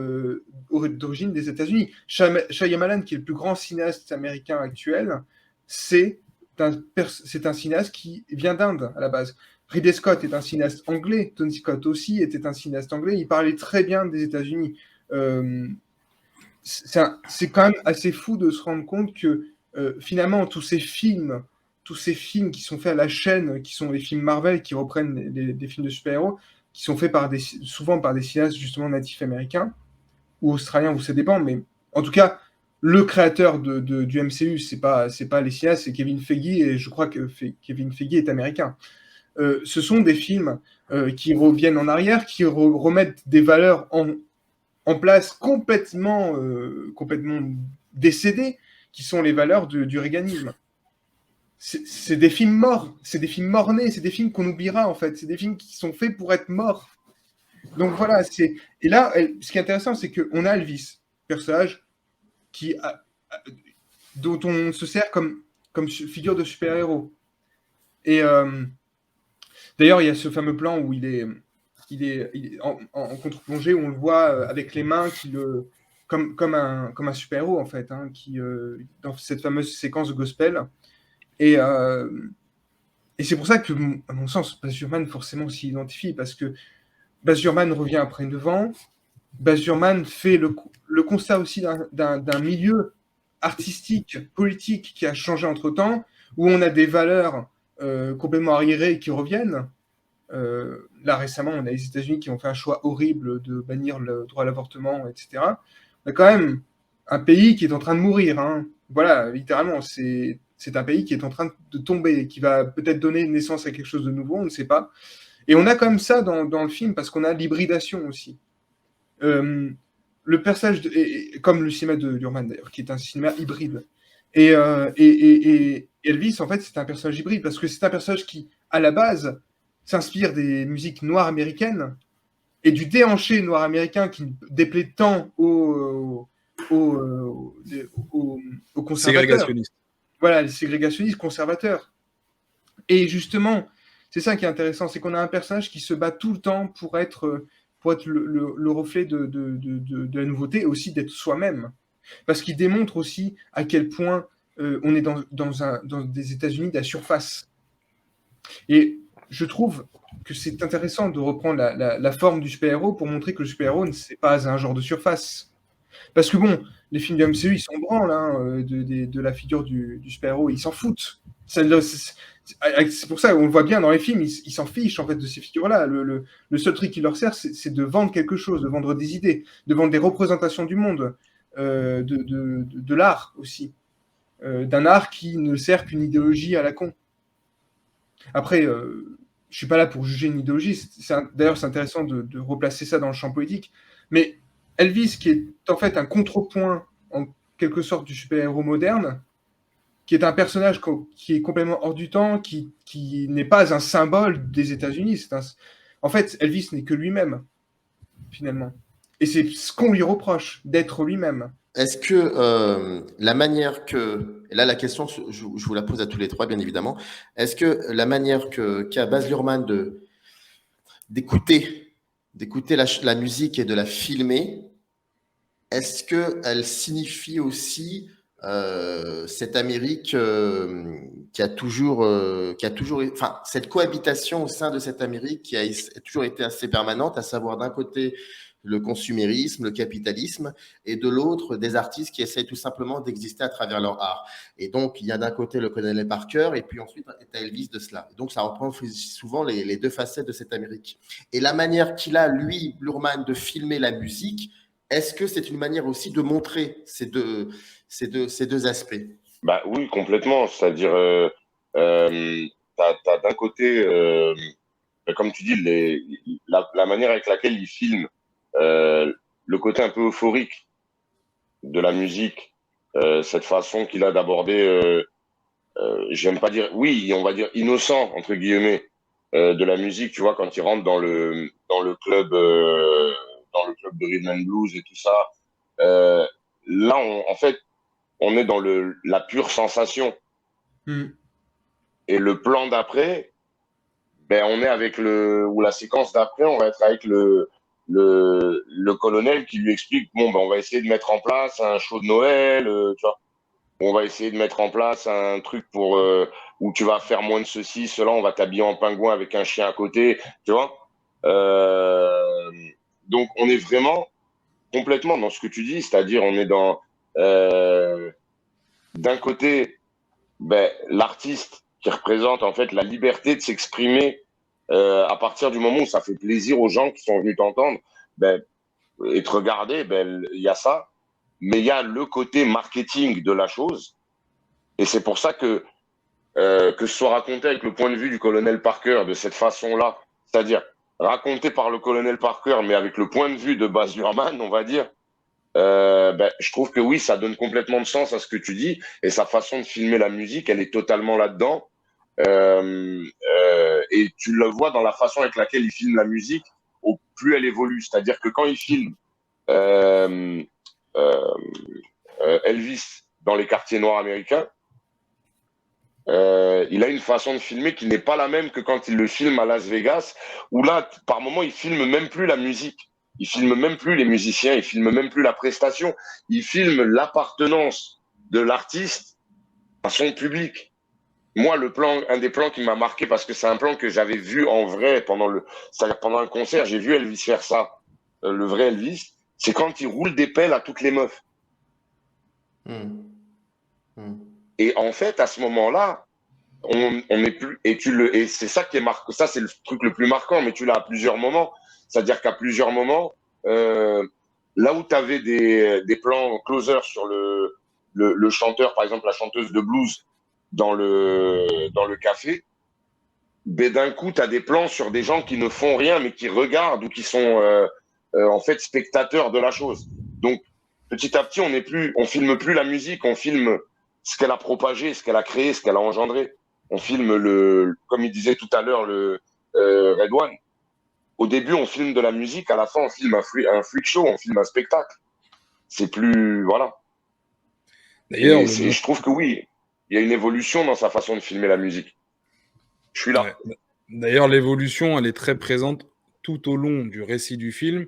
d'origine des États-Unis. Shyamalan, qui est le plus grand cinéaste américain actuel, c'est un cinéaste qui vient d'Inde à la base. Ridley Scott est un cinéaste anglais. Tony Scott aussi était un cinéaste anglais. Il parlait très bien des États-Unis. C'est quand même assez fou de se rendre compte que finalement tous ces films qui sont faits à la chaîne, qui sont les films Marvel, qui reprennent des films de super-héros, qui sont faits souvent par des cinéastes justement natifs américains ou australiens, ou ça dépend, mais en tout cas, le créateur du MCU, c'est pas les cinéastes, c'est Kevin Feige, et je crois que Kevin Feige est américain. Ce sont des films qui reviennent en arrière, qui remettent des valeurs en place complètement décédées, qui sont les valeurs du reaganisme. C'est des films morts, c'est des films morts-nés, c'est des films qu'on oubliera en fait, c'est des films qui sont faits pour être morts. Donc voilà, et là, ce qui est intéressant, c'est qu'on a Elvis, personnage dont on se sert comme figure de super-héros. Et d'ailleurs, il y a ce fameux plan où il est en contre-plongée, où on le voit avec les mains comme un super-héros en fait, hein, dans cette fameuse séquence de gospel. Et c'est pour ça que, à mon sens, Baz Luhrmann forcément s'y identifie, parce que Baz Luhrmann revient après 9 ans. Baz Luhrmann fait le constat aussi d'un milieu artistique, politique qui a changé entre-temps, où on a des valeurs complètement arriérées qui reviennent. Là, récemment, on a les États-Unis qui ont fait un choix horrible de bannir le droit à l'avortement, etc. On a quand même un pays qui est en train de mourir. Hein. Voilà, littéralement, c'est un pays qui est en train de tomber, qui va peut-être donner naissance à quelque chose de nouveau, on ne sait pas. Et on a quand même ça dans le film, parce qu'on a l'hybridation aussi. Le personnage, comme le cinéma de Luhrmann d'ailleurs, qui est un cinéma hybride. Et Elvis, en fait, c'est un personnage hybride, parce que c'est un personnage qui, à la base, s'inspire des musiques noires américaines et du déhanché noir américain qui déplaît tant aux conservateurs. Ségrégationnistes. Voilà, les ségrégationnistes conservateurs. Et justement, c'est ça qui est intéressant, c'est qu'on a un personnage qui se bat tout le temps pour être le reflet de la nouveauté, et aussi d'être soi-même. Parce qu'il démontre aussi à quel point on est dans des États-Unis de la surface. Et je trouve que c'est intéressant de reprendre la forme du super-héros pour montrer que le super-héros, c'est pas un genre de surface. Parce que bon, les films du MCU, ils s'en branlent hein, de la figure du super-héros, ils s'en foutent. C'est pour ça, on le voit bien dans les films, ils s'en fichent en fait de ces figures-là. Le seul truc qui leur sert, c'est de vendre quelque chose, de vendre des idées, de vendre des représentations du monde, de l'art aussi. D'un art qui ne sert qu'une idéologie à la con. Après, je suis pas là pour juger une idéologie. D'ailleurs, c'est intéressant de replacer ça dans le champ politique. Mais Elvis, qui est en fait un contrepoint, en quelque sorte, du super-héros moderne, qui est un personnage qui est complètement hors du temps, qui n'est pas un symbole des États-Unis. En fait, Elvis n'est que lui-même, finalement. Et c'est ce qu'on lui reproche, d'être lui-même. Est-ce que la manière que, et là la question, je vous la pose à tous les trois, bien évidemment, est-ce que la manière qu'a Baz Luhrmann d'écouter la musique et de la filmer, est-ce qu'elle signifie aussi cette Amérique enfin, cette cohabitation au sein de cette Amérique qui a toujours été assez permanente, à savoir d'un côté le consumérisme, le capitalisme, et de l'autre des artistes qui essayent tout simplement d'exister à travers leur art. Et donc, il y a d'un côté le colonel Parker, et puis ensuite, tu as Elvis de cela. Et donc, ça reprend souvent les deux facettes de cette Amérique. Et la manière qu'il a, lui, Luhrmann, de filmer la musique, est-ce que c'est une manière aussi de montrer ces deux aspects? Bah oui, complètement. C'est-à-dire, t'as d'un côté, comme tu dis, la manière avec laquelle il filme, le côté un peu euphorique de la musique, cette façon qu'il a d'aborder, j'aime pas dire, oui, on va dire innocent entre guillemets, de la musique. Tu vois, quand il rentre dans le club de rhythm and blues et tout ça, euh, là, en fait, on est dans la pure sensation. Mm. Et le plan d'après, ben, on est avec ou la séquence d'après, on va être avec le colonel qui lui explique, bon, ben, on va essayer de mettre en place un show de Noël, tu vois. On va essayer de mettre en place un truc où tu vas faire moins de ceci, cela, on va t'habiller en pingouin avec un chien à côté, tu vois. Euh, donc, on est vraiment complètement dans ce que tu dis, c'est-à-dire on est euh, d'un côté, ben, l'artiste qui représente en fait la liberté de s'exprimer à partir du moment où ça fait plaisir aux gens qui sont venus t'entendre, ben, et te regarder, ben, il y a ça. Mais il y a le côté marketing de la chose. Et c'est pour ça que ce soit raconté avec le point de vue du colonel Parker de cette façon-là, c'est-à-dire raconté par le colonel Parker, mais avec le point de vue de Baz Luhrmann, on va dire, ben, je trouve que oui, ça donne complètement de sens à ce que tu dis, et sa façon de filmer la musique, elle est totalement là-dedans. Et tu le vois dans la façon avec laquelle il filme la musique, au plus elle évolue. C'est-à-dire que quand il filme euh, euh, Elvis dans les quartiers noirs américains, il a une façon de filmer qui n'est pas la même que quand il le filme à Las Vegas, où là, par moment, il filme même plus la musique. Il filme même plus les musiciens, il filme même plus la prestation. Il filme l'appartenance de l'artiste à son public. Moi, un des plans qui m'a marqué, parce que c'est un plan que j'avais vu en vrai c'est-à-dire pendant un concert, j'ai vu Elvis faire ça, le vrai Elvis, c'est quand il roule des pelles à toutes les meufs. Mmh. Mmh. Et en fait, à ce moment-là, on est plus, et c'est ça qui est marquant, ça c'est le truc le plus marquant, mais tu l'as à plusieurs moments. C'est-à-dire qu'à plusieurs moments, là où tu avais des plans closer sur le chanteur, par exemple la chanteuse de blues dans le café, ben d'un coup, tu as des plans sur des gens qui ne font rien, mais qui regardent ou qui sont en fait spectateurs de la chose. Donc, petit à petit, on filme plus la musique, on filme ce qu'elle a propagé, ce qu'elle a créé, ce qu'elle a engendré. On filme comme il disait tout à l'heure, le Red One. Au début, on filme de la musique, à la fin, on filme un freak show, on filme un spectacle. C'est plus, voilà. D'ailleurs, Je trouve que oui, il y a une évolution dans sa façon de filmer la musique. Je suis là. ouais. D'ailleurs, l'évolution, elle est très présente tout au long du récit du film.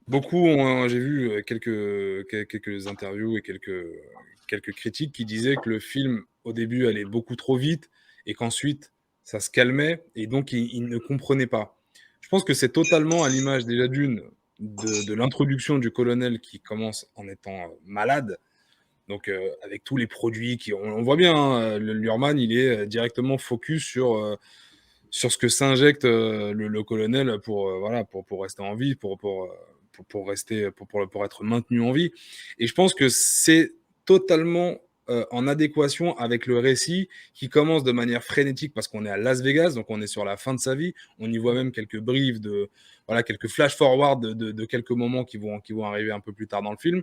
J'ai vu quelques interviews et quelques critiques qui disaient que le film, au début, allait beaucoup trop vite et qu'ensuite, ça se calmait et donc ils ne comprenaient pas. Je pense que c'est totalement à l'image déjà de l'introduction du colonel qui commence en étant malade. Donc, avec tous les produits on voit bien, hein, le Luhrmann, il est directement focus sur ce que s'injecte le colonel voilà, pour rester en vie, pour être maintenu en vie. Et je pense que c'est totalement en adéquation avec le récit qui commence de manière frénétique parce qu'on est à Las Vegas, donc on est sur la fin de sa vie. On y voit même quelques briefs quelques flash forward de quelques moments qui vont arriver un peu plus tard dans le film.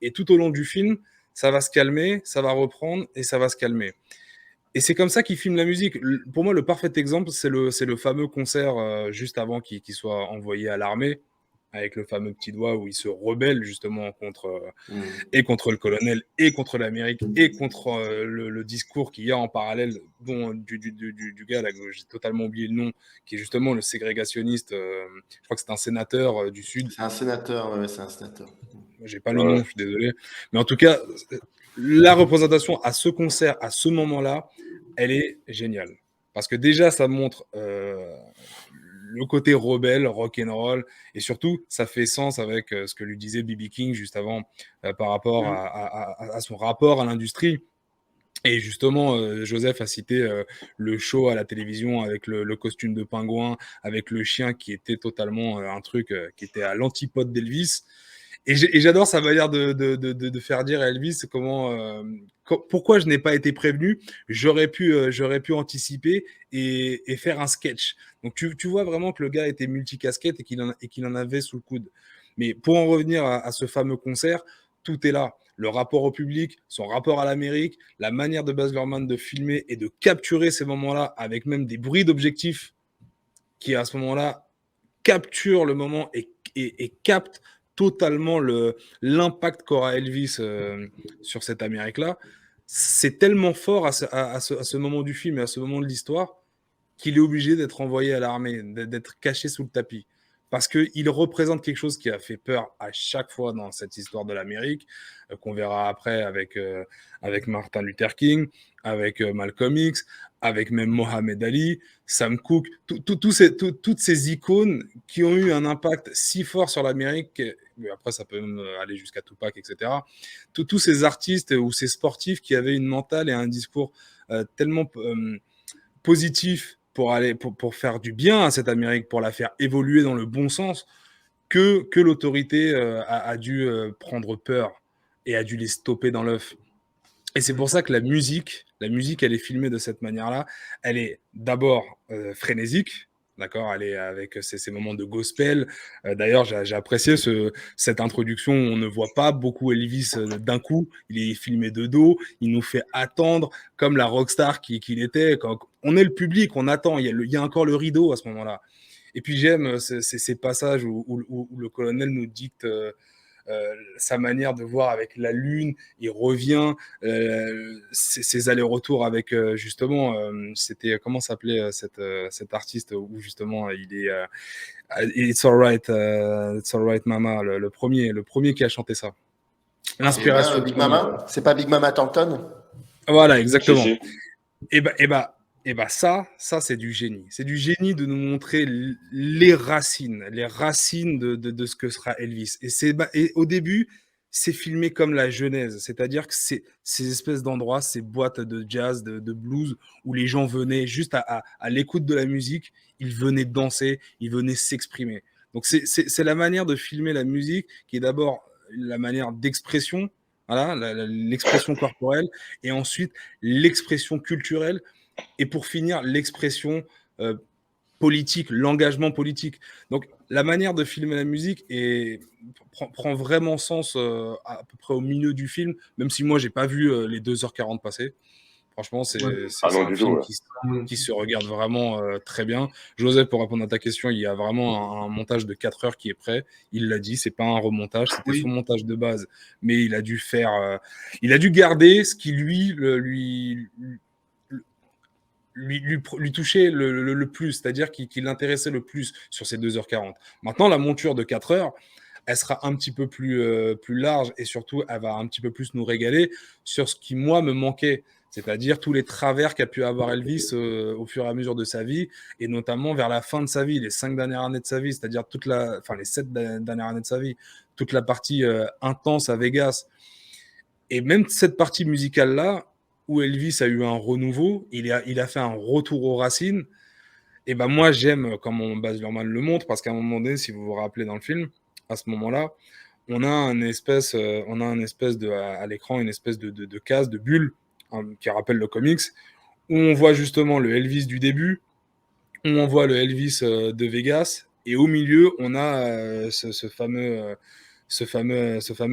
Et tout au long du film, ça va se calmer, ça va reprendre et ça va se calmer. Et c'est comme ça qu'il filme la musique. Pour moi, le parfait exemple, c'est le fameux concert juste avant qu'il soit envoyé à l'armée, avec le fameux petit doigt où il se rebelle justement contre le colonel et contre l'Amérique et contre le discours qu'il y a en parallèle du gars là, j'ai totalement oublié le nom, qui est justement le ségrégationniste. Je crois que c'est un sénateur du Sud. C'est un sénateur, c'est un sénateur. J'ai pas le nom, je suis désolé. Mais en tout cas, la représentation à ce concert, à ce moment-là, elle est géniale. Parce que déjà, ça montre le côté rebelle, rock'n'roll, et surtout, ça fait sens avec ce que lui disait B.B. King juste avant par rapport à son rapport à l'industrie. Et justement, Joseph a cité le show à la télévision avec le costume de pingouin, avec le chien qui était totalement un truc qui était à l'antipode d'Elvis. Et j'adore sa manière de faire dire à Elvis pourquoi je n'ai pas été prévenu. J'aurais pu anticiper et faire un sketch. Donc tu vois vraiment que le gars était multicasquette et qu'il en avait sous le coude. Mais pour en revenir à ce fameux concert, tout est là. Le rapport au public, son rapport à l'Amérique, la manière de Baz Luhrmann de filmer et de capturer ces moments-là avec même des bruits d'objectifs qui, à ce moment-là, capturent le moment et captent totalement l'impact qu'aura Elvis sur cette Amérique-là. C'est tellement fort à ce moment du film et à ce moment de l'histoire qu'il est obligé d'être envoyé à l'armée, d'être caché sous le tapis. Parce qu'il représente quelque chose qui a fait peur à chaque fois dans cette histoire de l'Amérique, qu'on verra après avec Martin Luther King, avec Malcolm X, avec même Mohamed Ali, Sam Cooke, toutes ces icônes qui ont eu un impact si fort sur l'Amérique, mais après ça peut même aller jusqu'à Tupac, etc. Tous ces artistes ou ces sportifs qui avaient une mentale et un discours tellement positif pour faire du bien à cette Amérique, pour la faire évoluer dans le bon sens, que l'autorité a dû prendre peur et a dû les stopper dans l'œuf. Et c'est pour ça que la musique, elle est filmée de cette manière-là. Elle est d'abord frénésique, d'accord ? Elle est avec ces moments de gospel. D'ailleurs, j'ai apprécié cette introduction où on ne voit pas beaucoup Elvis d'un coup. Il est filmé de dos. Il nous fait attendre comme la rockstar qu'il était. Quand on est le public, on attend. Il y a encore le rideau à ce moment-là. Et puis j'aime ces passages où le colonel nous dicte sa manière de voir avec la lune, il revient, ses allers-retours avec justement, c'était comment s'appelait cet artiste où justement il est It's Alright Mama, le premier qui a chanté ça. L'inspiration. Big Mama, c'est pas Big Mama Thornton ? Voilà, exactement. Si. Et bah ça c'est du génie. C'est du génie de nous montrer les racines de ce que sera Elvis. Et au début, c'est filmé comme la genèse, c'est-à-dire que c'est ces espèces d'endroits, ces boîtes de jazz, de blues, où les gens venaient juste à l'écoute de la musique, ils venaient danser, ils venaient s'exprimer. Donc c'est la manière de filmer la musique qui est d'abord la manière d'expression, voilà, l'expression corporelle, et ensuite l'expression culturelle, et pour finir, l'expression politique, l'engagement politique. Donc, la manière de filmer la musique prend vraiment sens à peu près au milieu du film, même si moi, j'ai pas vu les 2h40 passer. Franchement, c'est un film qui se regarde vraiment très bien. Joseph, pour répondre à ta question, il y a vraiment un montage de 4 heures qui est prêt. Il l'a dit, c'est pas un remontage, c'était son montage de base, mais il a dû garder ce qui lui touchait le plus, c'est-à-dire qui l'intéressait le plus sur ces 2h40. Maintenant, la monture de 4 heures, elle sera un petit peu plus large, et surtout, elle va un petit peu plus nous régaler sur ce qui, moi, me manquait, c'est-à-dire tous les travers qu'a pu avoir Elvis au fur et à mesure de sa vie, et notamment vers la fin de sa vie, les 5 dernières années de sa vie, c'est-à-dire les 7 dernières années de sa vie, toute la partie intense à Vegas. Et même cette partie musicale-là, où Elvis a eu un renouveau, il a fait un retour aux racines, et ben moi j'aime comment Baz Luhrmann le montre, parce qu'à un moment donné, si vous vous rappelez dans le film, à ce moment-là, on a un espèce de à l'écran, une espèce de case, de bulle, hein, qui rappelle le comics, où on voit justement le Elvis du début, où on voit le Elvis de Vegas, et au milieu, on a ce fameux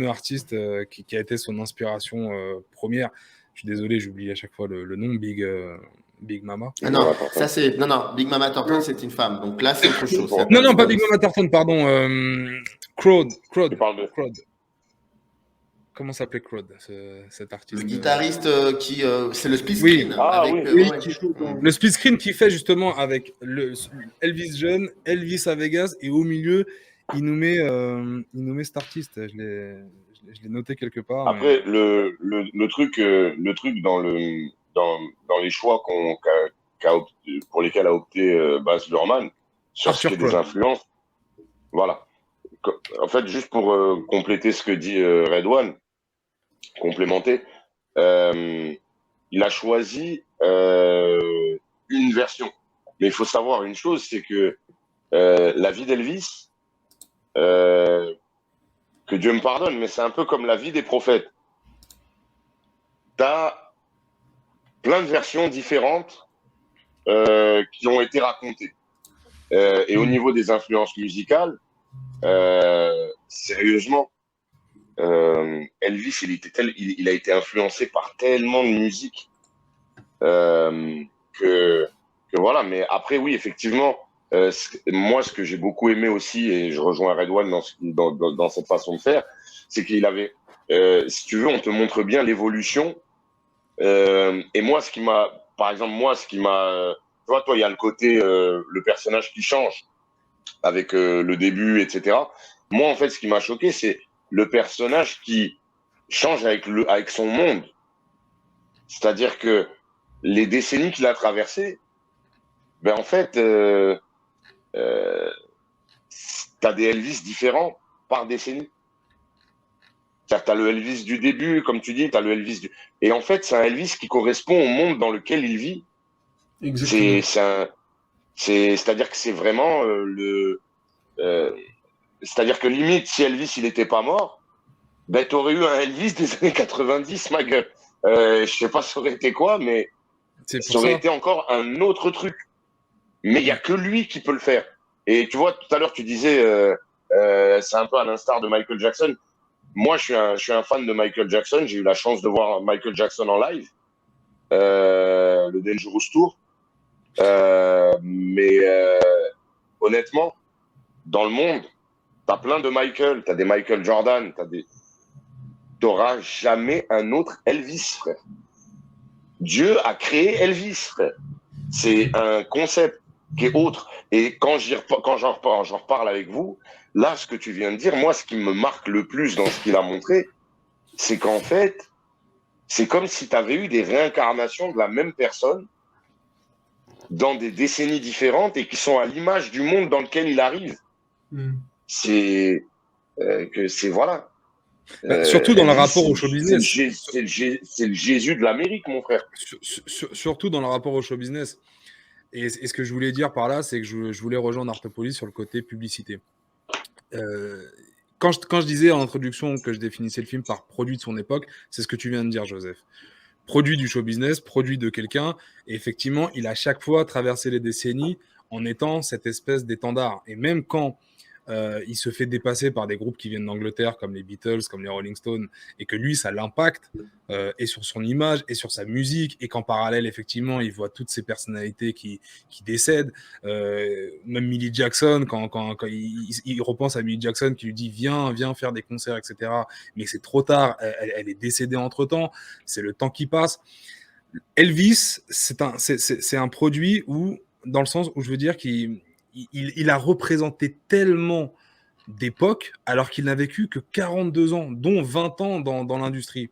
artiste qui a été son inspiration première. Je suis désolé, j'oublie à chaque fois le nom, Big Mama. Ah non, ça c'est. Non, Big Mama Thornton, c'est une femme. Donc là, c'est autre chose. Non, pas Big Mama Thornton, pardon. Crowd. Tu parles de... Comment s'appelait Crowd, cet artiste? Le guitariste qui. C'est le split screen. Le split screen qui fait justement avec le Elvis jeune, Elvis à Vegas, et au milieu, il nous met cet artiste. Je l'ai noté quelque part. Après, le truc dans les choix pour lesquels a opté Baz Luhrmann, sur ce qui est des influences, voilà. En fait, juste pour compléter ce que dit Redouane, complémenter, il a choisi une version. Mais il faut savoir une chose, c'est que la vie d'Elvis, que Dieu me pardonne, mais c'est un peu comme la vie des prophètes. T'as plein de versions différentes qui ont été racontées. Et au niveau des influences musicales, sérieusement, Elvis, il a été influencé par tellement de musique que voilà. Mais après, oui, effectivement, moi, ce que j'ai beaucoup aimé aussi, et je rejoins Redouane dans cette façon de faire, c'est qu'il avait, si tu veux, on te montre bien l'évolution. Et moi, par exemple, tu vois, toi, il y a le côté, le personnage qui change avec le début, etc. Moi, en fait, ce qui m'a choqué, c'est le personnage qui change avec son monde. C'est-à-dire que les décennies qu'il a traversées, ben en fait, t'as des Elvis différents par décennie. C'est-à-dire que t'as le Elvis du début, comme tu dis, t'as le Elvis du... Et en fait, c'est un Elvis qui correspond au monde dans lequel il vit. Exactement. C'est-à-dire que c'est vraiment c'est-à-dire que limite, si Elvis, il n'était pas mort, ben t'aurais eu un Elvis des années 90, ma gueule. Je sais pas ça aurait été quoi, mais ça aurait été encore un autre truc. Mais il n'y a que lui qui peut le faire. Et tu vois, tout à l'heure, tu disais, c'est un peu à l'instar de Michael Jackson. Moi, je suis un fan de Michael Jackson. J'ai eu la chance de voir Michael Jackson en live, le Dangerous Tour. Mais honnêtement, dans le monde, t'as plein de Michael, t'as des Michael Jordan, t'auras jamais un autre Elvis, frère. Dieu a créé Elvis, frère. C'est un concept qui est autre. Et quand j'en reparle avec vous, là, ce que tu viens de dire, moi, ce qui me marque le plus dans ce qu'il a montré, c'est qu'en fait, c'est comme si tu avais eu des réincarnations de la même personne dans des décennies différentes et qui sont à l'image du monde dans lequel il arrive. C'est voilà. Surtout dans le rapport au show business. C'est le Jésus de l'Amérique, mon frère. Surtout dans le rapport au show business. Et ce que je voulais dire par là, c'est que je voulais rejoindre Artopolis sur le côté publicité. Quand je disais en introduction que je définissais le film par produit de son époque, c'est ce que tu viens de dire, Joseph. Produit du show business, produit de quelqu'un. Et effectivement, il a chaque fois traversé les décennies en étant cette espèce d'étendard. Et même quand il se fait dépasser par des groupes qui viennent d'Angleterre, comme les Beatles, comme les Rolling Stones, et que lui, ça l'impacte, et sur son image, et sur sa musique, et qu'en parallèle, effectivement, il voit toutes ces personnalités qui décèdent. Même Millie Jackson, quand il repense à Millie Jackson, qui lui dit « Viens faire des concerts, etc. » Mais c'est trop tard, elle est décédée entre-temps, c'est le temps qui passe. Elvis, c'est un produit où, dans le sens où je veux dire qu'il a représenté tellement d'époques alors qu'il n'a vécu que 42 ans, dont 20 ans dans l'industrie.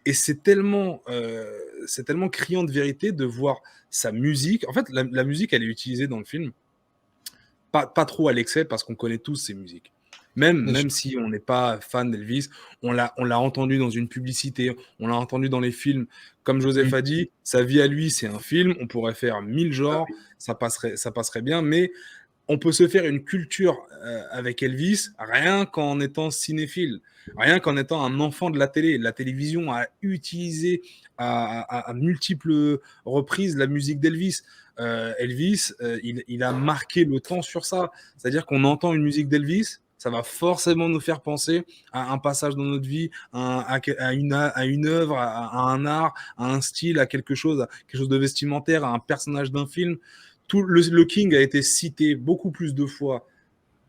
Et c'est tellement criant de vérité de voir sa musique. En fait, la musique, elle est utilisée dans le film, pas trop à l'excès, parce qu'on connaît tous ses musiques. Même si on n'est pas fan d'Elvis, on l'a entendu dans une publicité, on l'a entendu dans les films. Comme Joseph a dit, sa vie à lui, c'est un film, on pourrait faire 1000 genres, ça passerait bien, mais on peut se faire une culture avec Elvis rien qu'en étant cinéphile, rien qu'en étant un enfant de la télé. La télévision a utilisé à multiples reprises la musique d'Elvis. Elvis, il a marqué le temps sur ça. C'est-à-dire qu'on entend une musique d'Elvis, ça va forcément nous faire penser à un passage dans notre vie, à une œuvre, à un art, à un style, à quelque chose de vestimentaire, à un personnage d'un film. Le King a été cité beaucoup plus de fois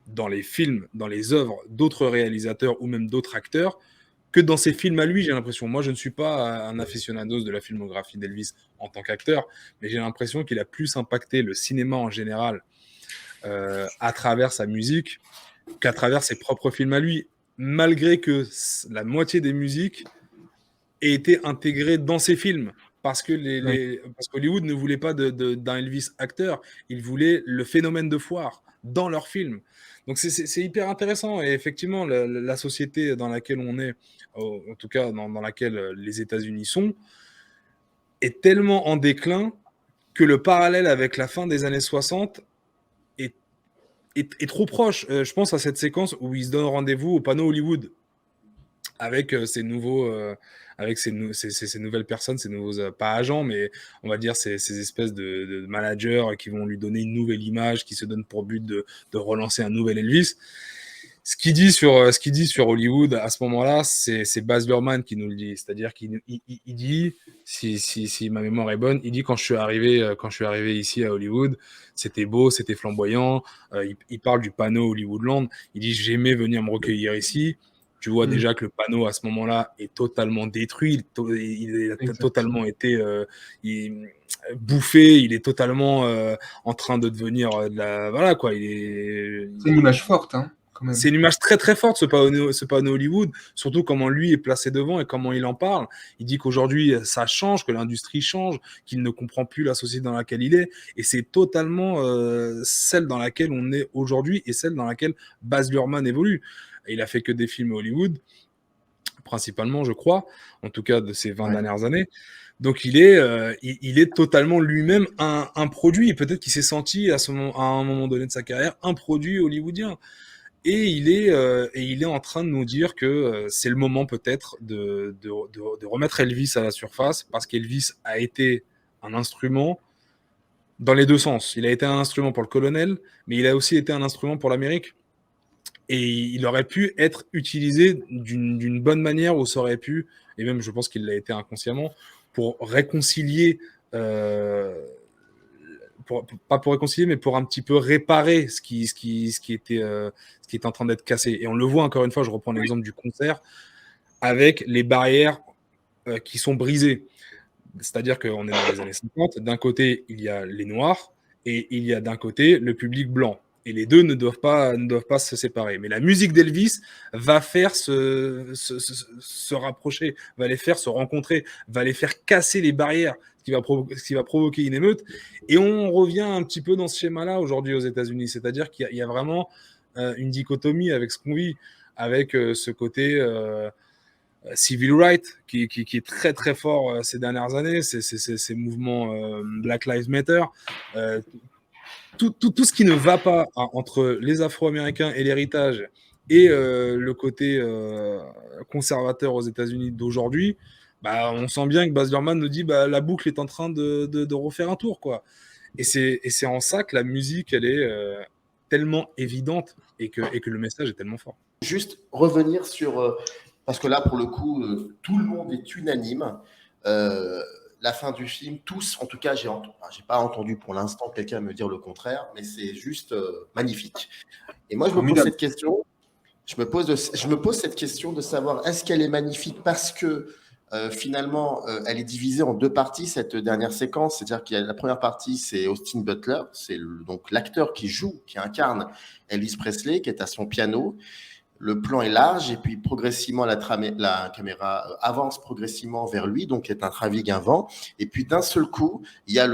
dans les films, dans les œuvres d'autres réalisateurs ou même d'autres acteurs que dans ses films à lui, j'ai l'impression. Moi, je ne suis pas un aficionados de la filmographie d'Elvis en tant qu'acteur, mais j'ai l'impression qu'il a plus impacté le cinéma en général à travers sa musique qu'à travers ses propres films à lui, malgré que la moitié des musiques aient été intégrées dans ses films. Parce qu'Hollywood ne voulait pas d'un Elvis acteur, il voulait le phénomène de foire dans leurs films. Donc c'est hyper intéressant. Et effectivement, la société dans laquelle on est, en tout cas dans laquelle les États-Unis sont, est tellement en déclin que le parallèle avec la fin des années 60 est trop proche. Je pense à cette séquence où ils se donnent rendez-vous au panneau Hollywood avec ces nouveaux, avec ces nouvelles personnes, ces nouveaux, pas agents, mais on va dire ces espèces de managers qui vont lui donner une nouvelle image, qui se donnent pour but de relancer un nouvel Elvis. Ce qu'il dit sur Hollywood à ce moment-là, c'est Baz Luhrmann qui nous le dit. C'est-à-dire qu'il dit, si ma mémoire est bonne, il dit quand je suis arrivé ici à Hollywood, c'était beau, c'était flamboyant. Il parle du panneau Hollywoodland. Il dit j'aimais venir me recueillir ici. Tu vois déjà que le panneau à ce moment-là est totalement détruit. Il a totalement été bouffé. Il est totalement en train de devenir voilà quoi. C'est une image forte, hein. C'est une image très très forte, ce panneau Hollywood, surtout comment lui est placé devant et comment il en parle. Il dit qu'aujourd'hui ça change, que l'industrie change, qu'il ne comprend plus la société dans laquelle il est, et c'est totalement celle dans laquelle on est aujourd'hui et celle dans laquelle Baz Luhrmann évolue. Et il a fait que des films Hollywood, principalement je crois, en tout cas de ces 20 dernières années. Donc il est totalement lui-même un produit, peut-être qu'il s'est senti à un moment donné de sa carrière un produit hollywoodien. Et il est en train de nous dire que c'est le moment peut-être de remettre Elvis à la surface, parce qu'Elvis a été un instrument dans les deux sens. Il a été un instrument pour le colonel, mais il a aussi été un instrument pour l'Amérique. Et il aurait pu être utilisé d'une bonne manière, ou ça aurait pu, et même je pense qu'il l'a été inconsciemment, pour réconcilier... pas pour réconcilier, mais pour un petit peu réparer ce qui était en train d'être cassé. Et on le voit encore une fois, je reprends l'exemple du concert, avec les barrières qui sont brisées. C'est-à-dire qu'on est dans les années 50, d'un côté, il y a les Noirs, et il y a d'un côté le public blanc. Et les deux ne doivent pas se séparer. Mais la musique d'Elvis va faire se rapprocher, va les faire se rencontrer, va les faire casser les barrières, ce qui va provoquer une émeute. Et on revient un petit peu dans ce schéma-là aujourd'hui aux États-Unis. C'est-à-dire qu'il y a vraiment une dichotomie avec ce qu'on vit, avec ce côté civil rights qui est très très fort ces dernières années, ces mouvements Black Lives Matter. Tout ce qui ne va pas entre les Afro-Américains et l'héritage et le côté conservateur aux États-Unis d'aujourd'hui, bah, on sent bien que Baz Luhrmann nous dit la boucle est en train de refaire un tour, quoi. Et c'est en ça que la musique, elle est tellement évidente et que le message est tellement fort. Juste revenir sur... parce que là, pour le coup, tout le monde est unanime. La fin du film, tous, en tout cas, j'ai pas entendu pour l'instant quelqu'un me dire le contraire, mais c'est juste magnifique. Et moi, je me pose cette question. Je me pose cette question de savoir, est-ce qu'elle est magnifique parce que finalement, elle est divisée en deux parties, cette dernière séquence. C'est-à-dire qu'il y a la première partie, c'est Austin Butler, c'est donc l'acteur qui incarne Elvis Presley, qui est à son piano. Le plan est large et puis progressivement, la caméra avance progressivement vers lui, donc est un travelling avant. Et puis d'un seul coup, il y a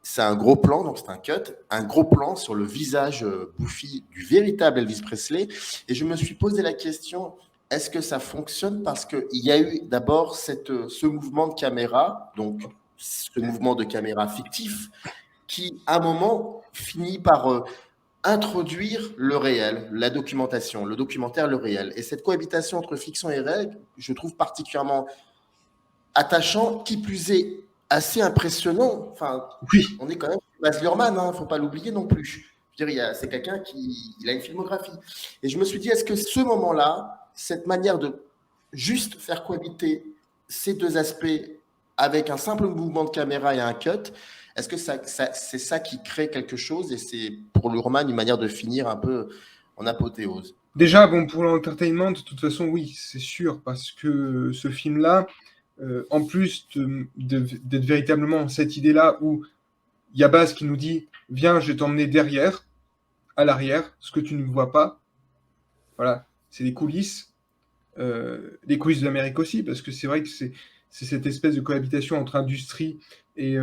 c'est un gros plan, donc c'est un cut, un gros plan sur le visage bouffi du véritable Elvis Presley. Et je me suis posé la question, est-ce que ça fonctionne? Parce qu'il y a eu d'abord ce mouvement de caméra, donc ce mouvement de caméra fictif, qui à un moment finit par... introduire le réel, la documentation, le documentaire, le réel. Et cette cohabitation entre fiction et réel, je trouve particulièrement attachant, qui plus est assez impressionnant. Enfin, Oui. on est quand même Baz Luhrmann, il ne faut pas l'oublier non plus. Je veux dire, c'est quelqu'un qui a une filmographie. Et je me suis dit, est-ce que ce moment-là, cette manière de juste faire cohabiter ces deux aspects avec un simple mouvement de caméra et un cut, est-ce que c'est ça qui crée quelque chose et c'est pour Luhrmann une manière de finir un peu en apothéose? Déjà, bon, pour l'entertainment, de toute façon, oui, c'est sûr, parce que ce film-là, en plus d'être véritablement cette idée-là où il y a Baz qui nous dit « Viens, je vais t'emmener derrière, à l'arrière, ce que tu ne vois pas. » Voilà, c'est les coulisses de l'Amérique aussi, parce que c'est vrai que c'est cette espèce de cohabitation entre industrie et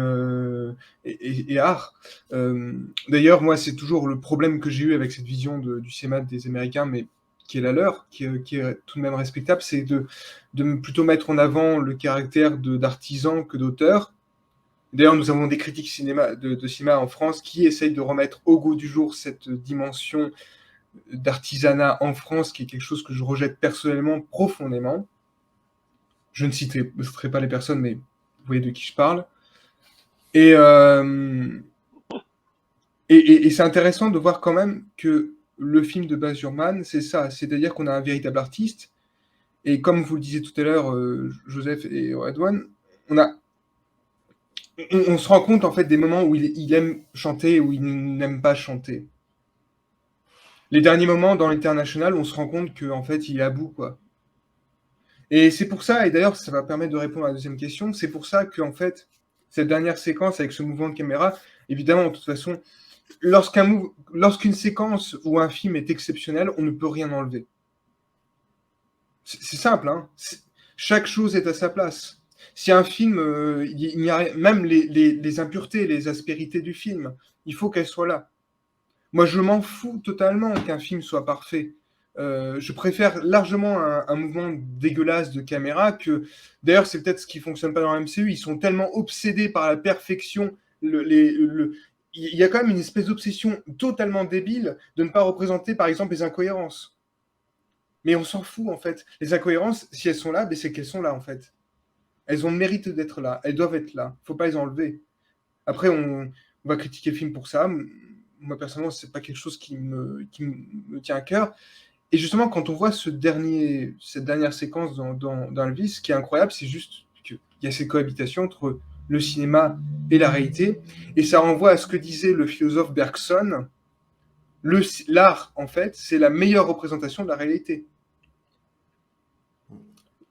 art. D'ailleurs, moi, c'est toujours le problème que j'ai eu avec cette vision du cinéma des Américains, mais qui est la leur, qui est tout de même respectable, c'est de plutôt mettre en avant le caractère d'artisan que d'auteur. D'ailleurs, nous avons des critiques de cinéma en France qui essayent de remettre au goût du jour cette dimension d'artisanat en France, qui est quelque chose que je rejette personnellement profondément. Je ne citerai pas les personnes, mais vous voyez de qui je parle. Et c'est intéressant de voir quand même que le film de Baz Luhrmann, c'est ça, c'est-à-dire qu'on a un véritable artiste, et comme vous le disiez tout à l'heure, Joseph et Redouane, on se rend compte en fait des moments où il aime chanter, où il n'aime pas chanter. Les derniers moments dans l'International, on se rend compte qu'en fait, il est à bout, quoi. Et c'est pour ça, et d'ailleurs, ça va permettre de répondre à la deuxième question, c'est pour ça qu'en fait, cette dernière séquence avec ce mouvement de caméra, évidemment, de toute façon, lorsqu'une séquence ou un film est exceptionnel, on ne peut rien enlever. C'est simple, hein. Chaque chose est à sa place. Si un film, il n'y a même les impuretés, les aspérités du film, il faut qu'elles soient là. Moi, je m'en fous totalement qu'un film soit parfait. Je préfère largement un mouvement dégueulasse de caméra que... D'ailleurs, c'est peut-être ce qui ne fonctionne pas dans la MCU. Ils sont tellement obsédés par la perfection. Il y a quand même une espèce d'obsession totalement débile de ne pas représenter, par exemple, les incohérences. Mais on s'en fout, en fait. Les incohérences, si elles sont là, c'est qu'elles sont là, en fait. Elles ont le mérite d'être là. Elles doivent être là. Il ne faut pas les enlever. Après, on va critiquer le film pour ça. Moi, personnellement, ce n'est pas quelque chose qui me tient à cœur. Et justement, quand on voit cette dernière séquence dans Elvis, ce qui est incroyable, c'est juste qu'il y a cette cohabitation entre le cinéma et la réalité. Et ça renvoie à ce que disait le philosophe Bergson. L'art, en fait, c'est la meilleure représentation de la réalité.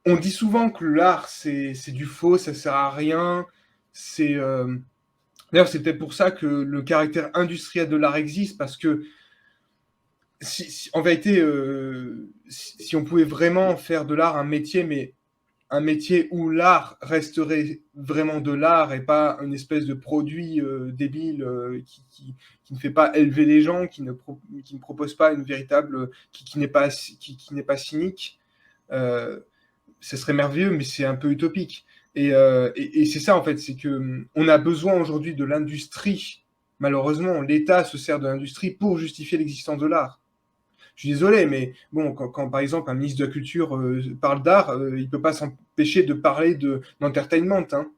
On dit souvent que l'art, c'est du faux, ça sert à rien. D'ailleurs, c'est peut-être pour ça que le caractère industriel de l'art existe, parce que en vérité, si on pouvait vraiment faire de l'art un métier, mais un métier où l'art resterait vraiment de l'art et pas une espèce de produit débile qui ne fait pas élever les gens, qui ne propose pas une véritable... qui n'est pas cynique, ce serait merveilleux, mais c'est un peu utopique. Et c'est ça, en fait, c'est qu'on a besoin aujourd'hui de l'industrie. Malheureusement, l'État se sert de l'industrie pour justifier l'existence de l'art. Je suis désolé, mais bon, quand par exemple un ministre de la Culture parle d'art, il ne peut pas s'empêcher de parler d'entertainment. Hein.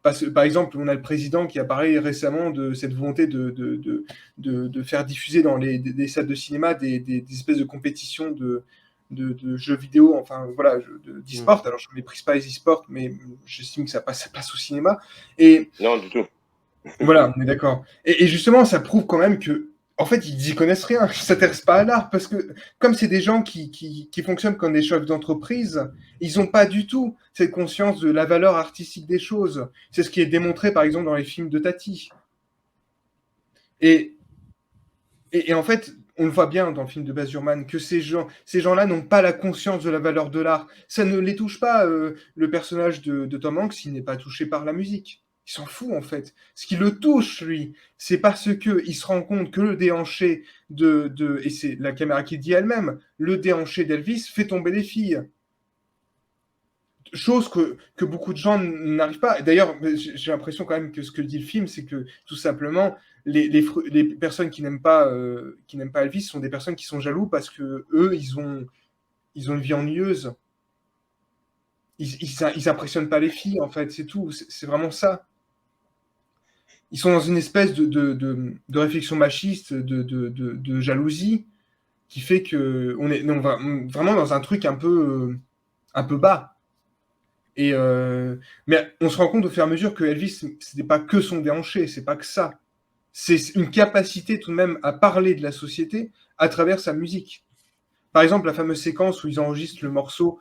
Par exemple, on a le président qui a parlé récemment de cette volonté de faire diffuser dans des salles de cinéma des espèces de compétitions de jeux vidéo, enfin voilà, d'e-sport. Alors je ne méprise pas les e-sports, mais j'estime que ça passe au cinéma. Non, du tout. Voilà, on est d'accord. Et justement, ça prouve quand même que, en fait, ils n'y connaissent rien, ils ne s'intéressent pas à l'art, parce que comme c'est des gens qui fonctionnent comme des chefs d'entreprise, ils n'ont pas du tout cette conscience de la valeur artistique des choses. C'est ce qui est démontré, par exemple, dans les films de Tati. Et en fait, on le voit bien dans le film de Baz Luhrmann, que ces gens-là n'ont pas la conscience de la valeur de l'art. Ça ne les touche pas, le personnage de Tom Hanks, il n'est pas touché par la musique. Il s'en fout, en fait. Ce qui le touche, lui, c'est parce qu'il se rend compte que le déhanché et c'est la caméra qui le dit elle-même, le déhanché d'Elvis fait tomber les filles. chose que beaucoup de gens n'arrivent pas. D'ailleurs, j'ai l'impression quand même que ce que dit le film, c'est que tout simplement, les personnes qui n'aiment pas Elvis sont des personnes qui sont jaloux parce que eux, ils ont une vie ennuyeuse. Ils impressionnent pas les filles, en fait, c'est tout. C'est vraiment ça. Ils sont dans une espèce de réflexion machiste, de jalousie, qui fait que on est vraiment dans un truc un peu bas. Mais on se rend compte au fur et à mesure que Elvis, c'était pas que son déhanché, c'est pas que ça. C'est une capacité tout de même à parler de la société à travers sa musique. Par exemple, la fameuse séquence où ils enregistrent le morceau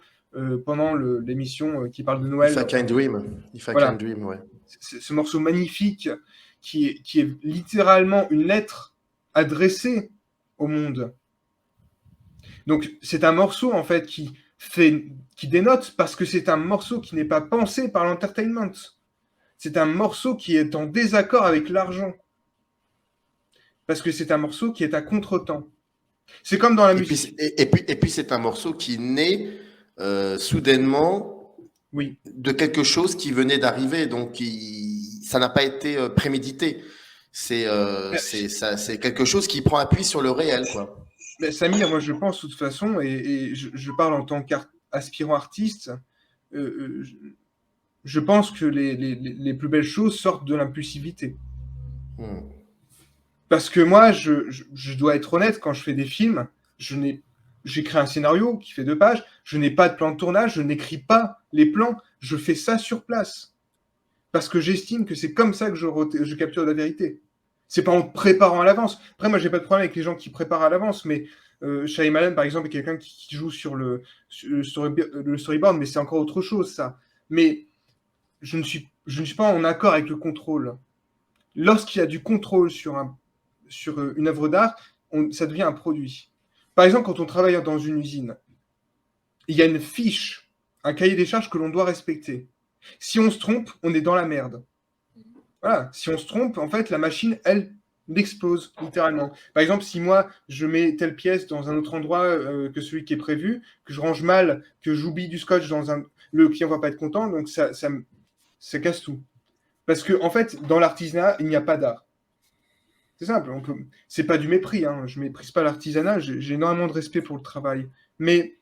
pendant l'émission qui parle de Noël. If I Can Dream. If I Voilà. Can Dream, ouais. Ce morceau magnifique qui est littéralement une lettre adressée au monde. Donc, c'est un morceau, en fait, qui dénote parce que c'est un morceau qui n'est pas pensé par l'entertainment. C'est un morceau qui est en désaccord avec l'argent. Parce que c'est un morceau qui est à contre-temps. C'est comme dans la musique. Et puis c'est un morceau qui naît soudainement oui. de quelque chose qui venait d'arriver. Donc, ça n'a pas été prémédité. C'est quelque chose qui prend appui sur le réel, quoi. Samir, moi je pense de toute façon, et je parle en tant qu'aspirant artiste, je pense que les plus belles choses sortent de l'impulsivité. Parce que moi, je dois être honnête, quand je fais des films, j'écris un scénario qui fait 2 pages, je n'ai pas de plan de tournage, je n'écris pas les plans, je fais ça sur place. Parce que j'estime que c'est comme ça que je capture la vérité. C'est pas en préparant à l'avance. Après, moi, j'ai pas de problème avec les gens qui préparent à l'avance, mais Shyamalan, par exemple, est quelqu'un qui joue sur le storyboard, mais c'est encore autre chose, ça. Mais je ne suis pas en accord avec le contrôle. Lorsqu'il y a du contrôle sur une œuvre d'art, ça devient un produit. Par exemple, quand on travaille dans une usine, il y a une fiche, un cahier des charges que l'on doit respecter. Si on se trompe, on est dans la merde. Voilà, si on se trompe, en fait, la machine, elle explose, littéralement. Par exemple, si moi, je mets telle pièce dans un autre endroit que celui qui est prévu, que je range mal, que j'oublie du scotch le client va pas être content, donc ça casse tout. Parce que, en fait, dans l'artisanat, il n'y a pas d'art. C'est simple, c'est pas du mépris, hein. Je méprise pas l'artisanat, j'ai énormément de respect pour le travail. Mais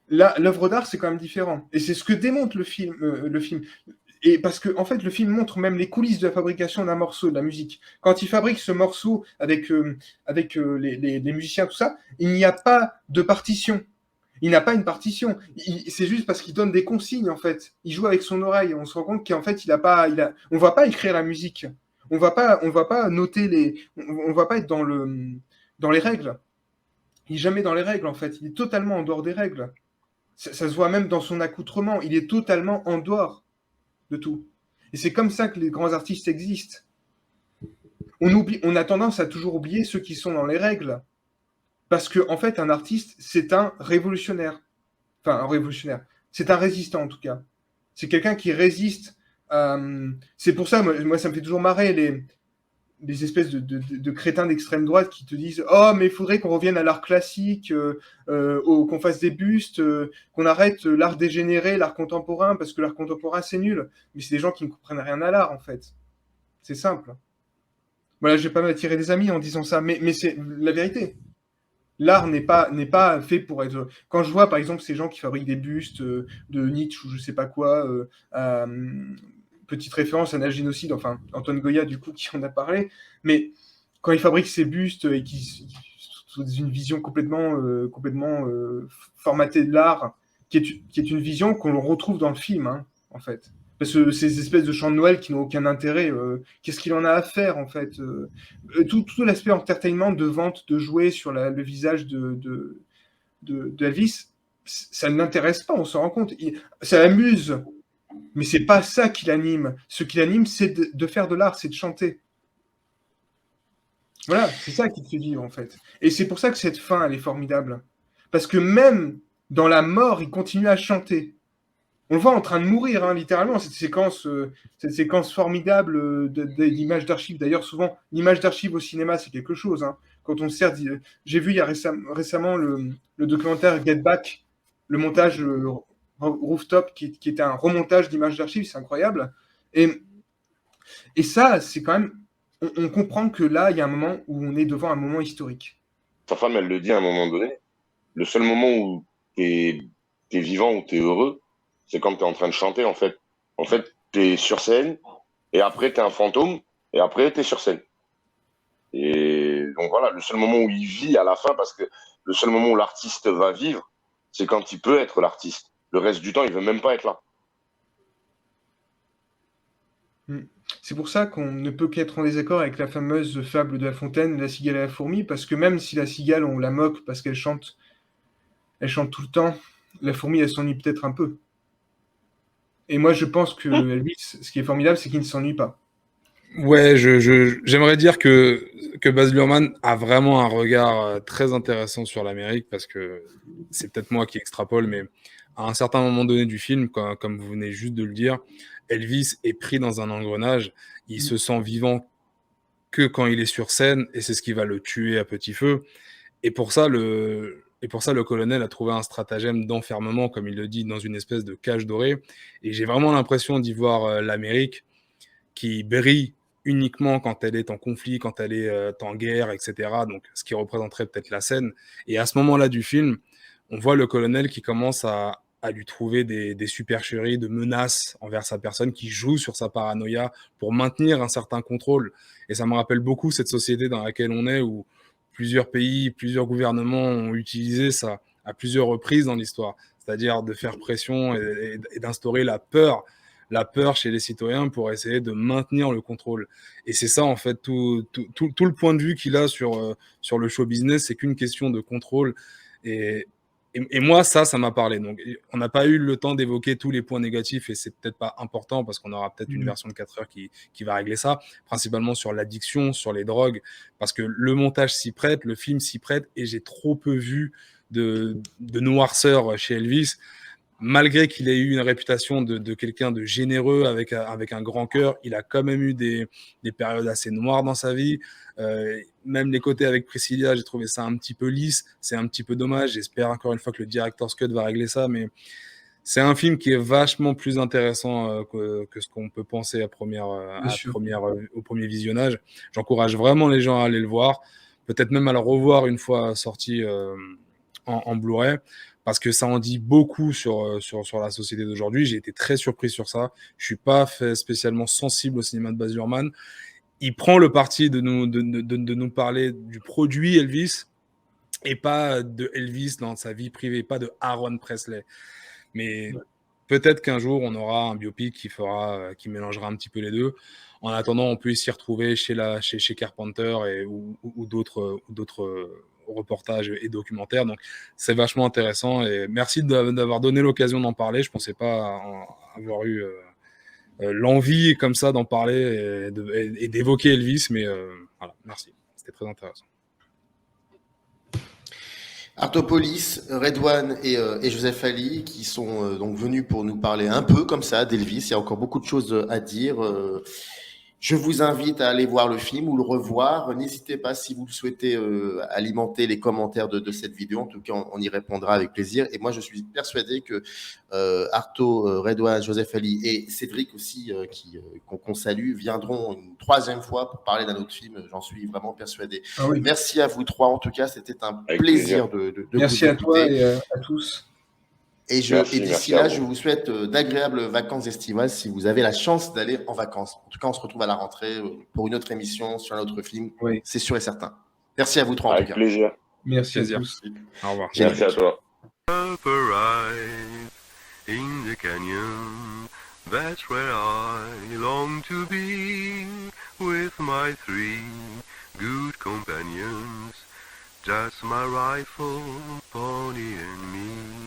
là, l'œuvre d'art, c'est quand même différent. Et c'est ce que démontre le film. Et parce que, en fait, le film montre même les coulisses de la fabrication d'un morceau, de la musique. Quand il fabrique ce morceau avec les musiciens, tout ça, il n'y a pas de partition. Il n'a pas une partition. C'est juste parce qu'il donne des consignes, en fait. Il joue avec son oreille. On se rend compte qu'en fait, on va pas écrire la musique. On va pas noter on va pas être dans les règles. Il est jamais dans les règles, en fait. Il est totalement en dehors des règles. Ça se voit même dans son accoutrement. Il est totalement en dehors de tout. Et c'est comme ça que les grands artistes existent. On a tendance à toujours oublier ceux qui sont dans les règles. Parce que, en fait, un artiste, c'est un révolutionnaire. Enfin, un révolutionnaire. C'est un résistant, en tout cas. C'est quelqu'un qui résiste. C'est pour ça, moi, ça me fait toujours marrer les espèces de crétins d'extrême droite qui te disent « Oh, mais il faudrait qu'on revienne à l'art classique, qu'on fasse des bustes, qu'on arrête l'art dégénéré, l'art contemporain, parce que l'art contemporain, c'est nul. » Mais c'est des gens qui ne comprennent rien à l'art, en fait. C'est simple. Voilà, je ne vais pas m'attirer des amis en disant ça, mais c'est la vérité. L'art n'est pas fait pour être... Quand je vois, par exemple, ces gens qui fabriquent des bustes de Nietzsche ou je ne sais pas quoi... petite référence à un génocide, enfin Antoine Goya du coup qui en a parlé, mais quand il fabrique ses bustes et qui sous une vision complètement formatée de l'art, qui est une vision qu'on retrouve dans le film, hein, en fait. Parce que ces espèces de chants de Noël qui n'ont aucun intérêt, qu'est-ce qu'il en a à faire, en fait tout l'aspect entertainment de vente de jouets sur le visage de Elvis, ça ne l'intéresse pas, on s'en rend compte. Ça l'amuse. Mais c'est pas ça qui l'anime. Ce qui l'anime, c'est de faire de l'art, c'est de chanter. Voilà, c'est ça qui te fait vivre, en fait. Et c'est pour ça que cette fin, elle est formidable. Parce que même dans la mort, il continue à chanter. On le voit en train de mourir, hein, littéralement, cette séquence formidable d'image d'archives. D'ailleurs, souvent, l'image d'archives au cinéma, c'est quelque chose. Hein. Quand on sert... J'ai vu il y a récemment le documentaire Get Back, le montage Rooftop, qui était un remontage d'images d'archives, c'est incroyable. Et ça, c'est quand même... On comprend que là, il y a un moment où on est devant un moment historique. Sa femme, elle le dit à un moment donné. Le seul moment où t'es vivant, où t'es heureux, c'est quand t'es en train de chanter, en fait. En fait, t'es sur scène, et après, t'es un fantôme, et après, t'es sur scène. Et donc voilà, le seul moment où il vit à la fin, parce que le seul moment où l'artiste va vivre, c'est quand il peut être l'artiste. Le reste du temps, il veut même pas être là. C'est pour ça qu'on ne peut qu'être en désaccord avec la fameuse fable de La Fontaine, la cigale et la fourmi, parce que même si la cigale, on la moque parce qu'elle chante tout le temps, la fourmi, elle s'ennuie peut-être un peu. Et moi, je pense que Elvis, ce qui est formidable, c'est qu'il ne s'ennuie pas. Ouais, j'aimerais dire que Baz Luhrmann a vraiment un regard très intéressant sur l'Amérique, parce que c'est peut-être moi qui extrapole, mais à un certain moment donné du film, comme vous venez juste de le dire, Elvis est pris dans un engrenage. Il se sent vivant que quand il est sur scène, et c'est ce qui va le tuer à petit feu. Et pour ça, le colonel a trouvé un stratagème d'enfermement, comme il le dit, dans une espèce de cage dorée. Et j'ai vraiment l'impression d'y voir l'Amérique qui brille uniquement quand elle est en conflit, quand elle est en guerre, etc. Donc, ce qui représenterait peut-être la scène. Et à ce moment-là du film, on voit le colonel qui commence à lui trouver des supercheries, de menaces envers sa personne, qui joue sur sa paranoïa pour maintenir un certain contrôle. Et ça me rappelle beaucoup cette société dans laquelle on est, où plusieurs pays, plusieurs gouvernements ont utilisé ça à plusieurs reprises dans l'histoire, c'est-à-dire de faire pression et d'instaurer la peur chez les citoyens pour essayer de maintenir le contrôle. Et c'est ça, en fait, tout le point de vue qu'il a sur le show business, c'est qu'une question de contrôle. Et moi, ça m'a parlé. Donc, on n'a pas eu le temps d'évoquer tous les points négatifs, et c'est peut-être pas important, parce qu'on aura peut-être une version de 4 heures qui va régler ça, principalement sur l'addiction, sur les drogues, parce que le montage s'y prête, le film s'y prête, et j'ai trop peu vu de noirceur chez Elvis. Malgré qu'il ait eu une réputation de quelqu'un de généreux avec un grand cœur, il a quand même eu des périodes assez noires dans sa vie. Même les côtés avec Priscilla, j'ai trouvé ça un petit peu lisse. C'est un petit peu dommage. J'espère encore une fois que le director's cut va régler ça. Mais c'est un film qui est vachement plus intéressant que ce qu'on peut penser au premier visionnage. J'encourage vraiment les gens à aller le voir. Peut-être même à le revoir une fois sorti en Blu-ray, parce que ça en dit beaucoup sur la société d'aujourd'hui. J'ai été très surpris sur ça. Je suis pas spécialement sensible au cinéma de Baz Luhrmann. Il prend le parti de nous parler du produit Elvis, et pas de Elvis dans sa vie privée, pas de Aaron Presley. Mais peut-être qu'un jour, on aura un biopic qui mélangera un petit peu les deux. En attendant, on peut s'y retrouver chez Carpenter ou d'autres reportages et documentaires. Donc, c'est vachement intéressant. Et merci d'avoir donné l'occasion d'en parler. Je ne pensais pas avoir eu l'envie comme ça d'en parler et d'évoquer Elvis. Mais voilà, merci. C'était très intéressant. Artopolis, Redouane et Joseph Ali qui sont donc venus pour nous parler un peu comme ça d'Elvis. Il y a encore beaucoup de choses à dire. Je vous invite à aller voir le film ou le revoir. N'hésitez pas, si vous le souhaitez, alimenter les commentaires de cette vidéo. En tout cas, on y répondra avec plaisir. Et moi, je suis persuadé que Arto, Redouane, Joseph Ali et Cédric aussi, qu'on salue, viendront une troisième fois pour parler d'un autre film. J'en suis vraiment persuadé. Ah oui. Merci à vous trois. En tout cas, c'était un plaisir de merci vous à toi et à tous. Et d'ici là, je vous souhaite d'agréables vacances estivales si vous avez la chance d'aller en vacances. En tout cas, on se retrouve à la rentrée pour une autre émission sur un autre film. Oui. C'est sûr et certain. Merci à vous trois. Avec en tout cas. Plaisir. Merci à tous. Au revoir. Merci à toi. In the canyon, that's where I long to be, with my 3 good companions, just my rifle, pony and me.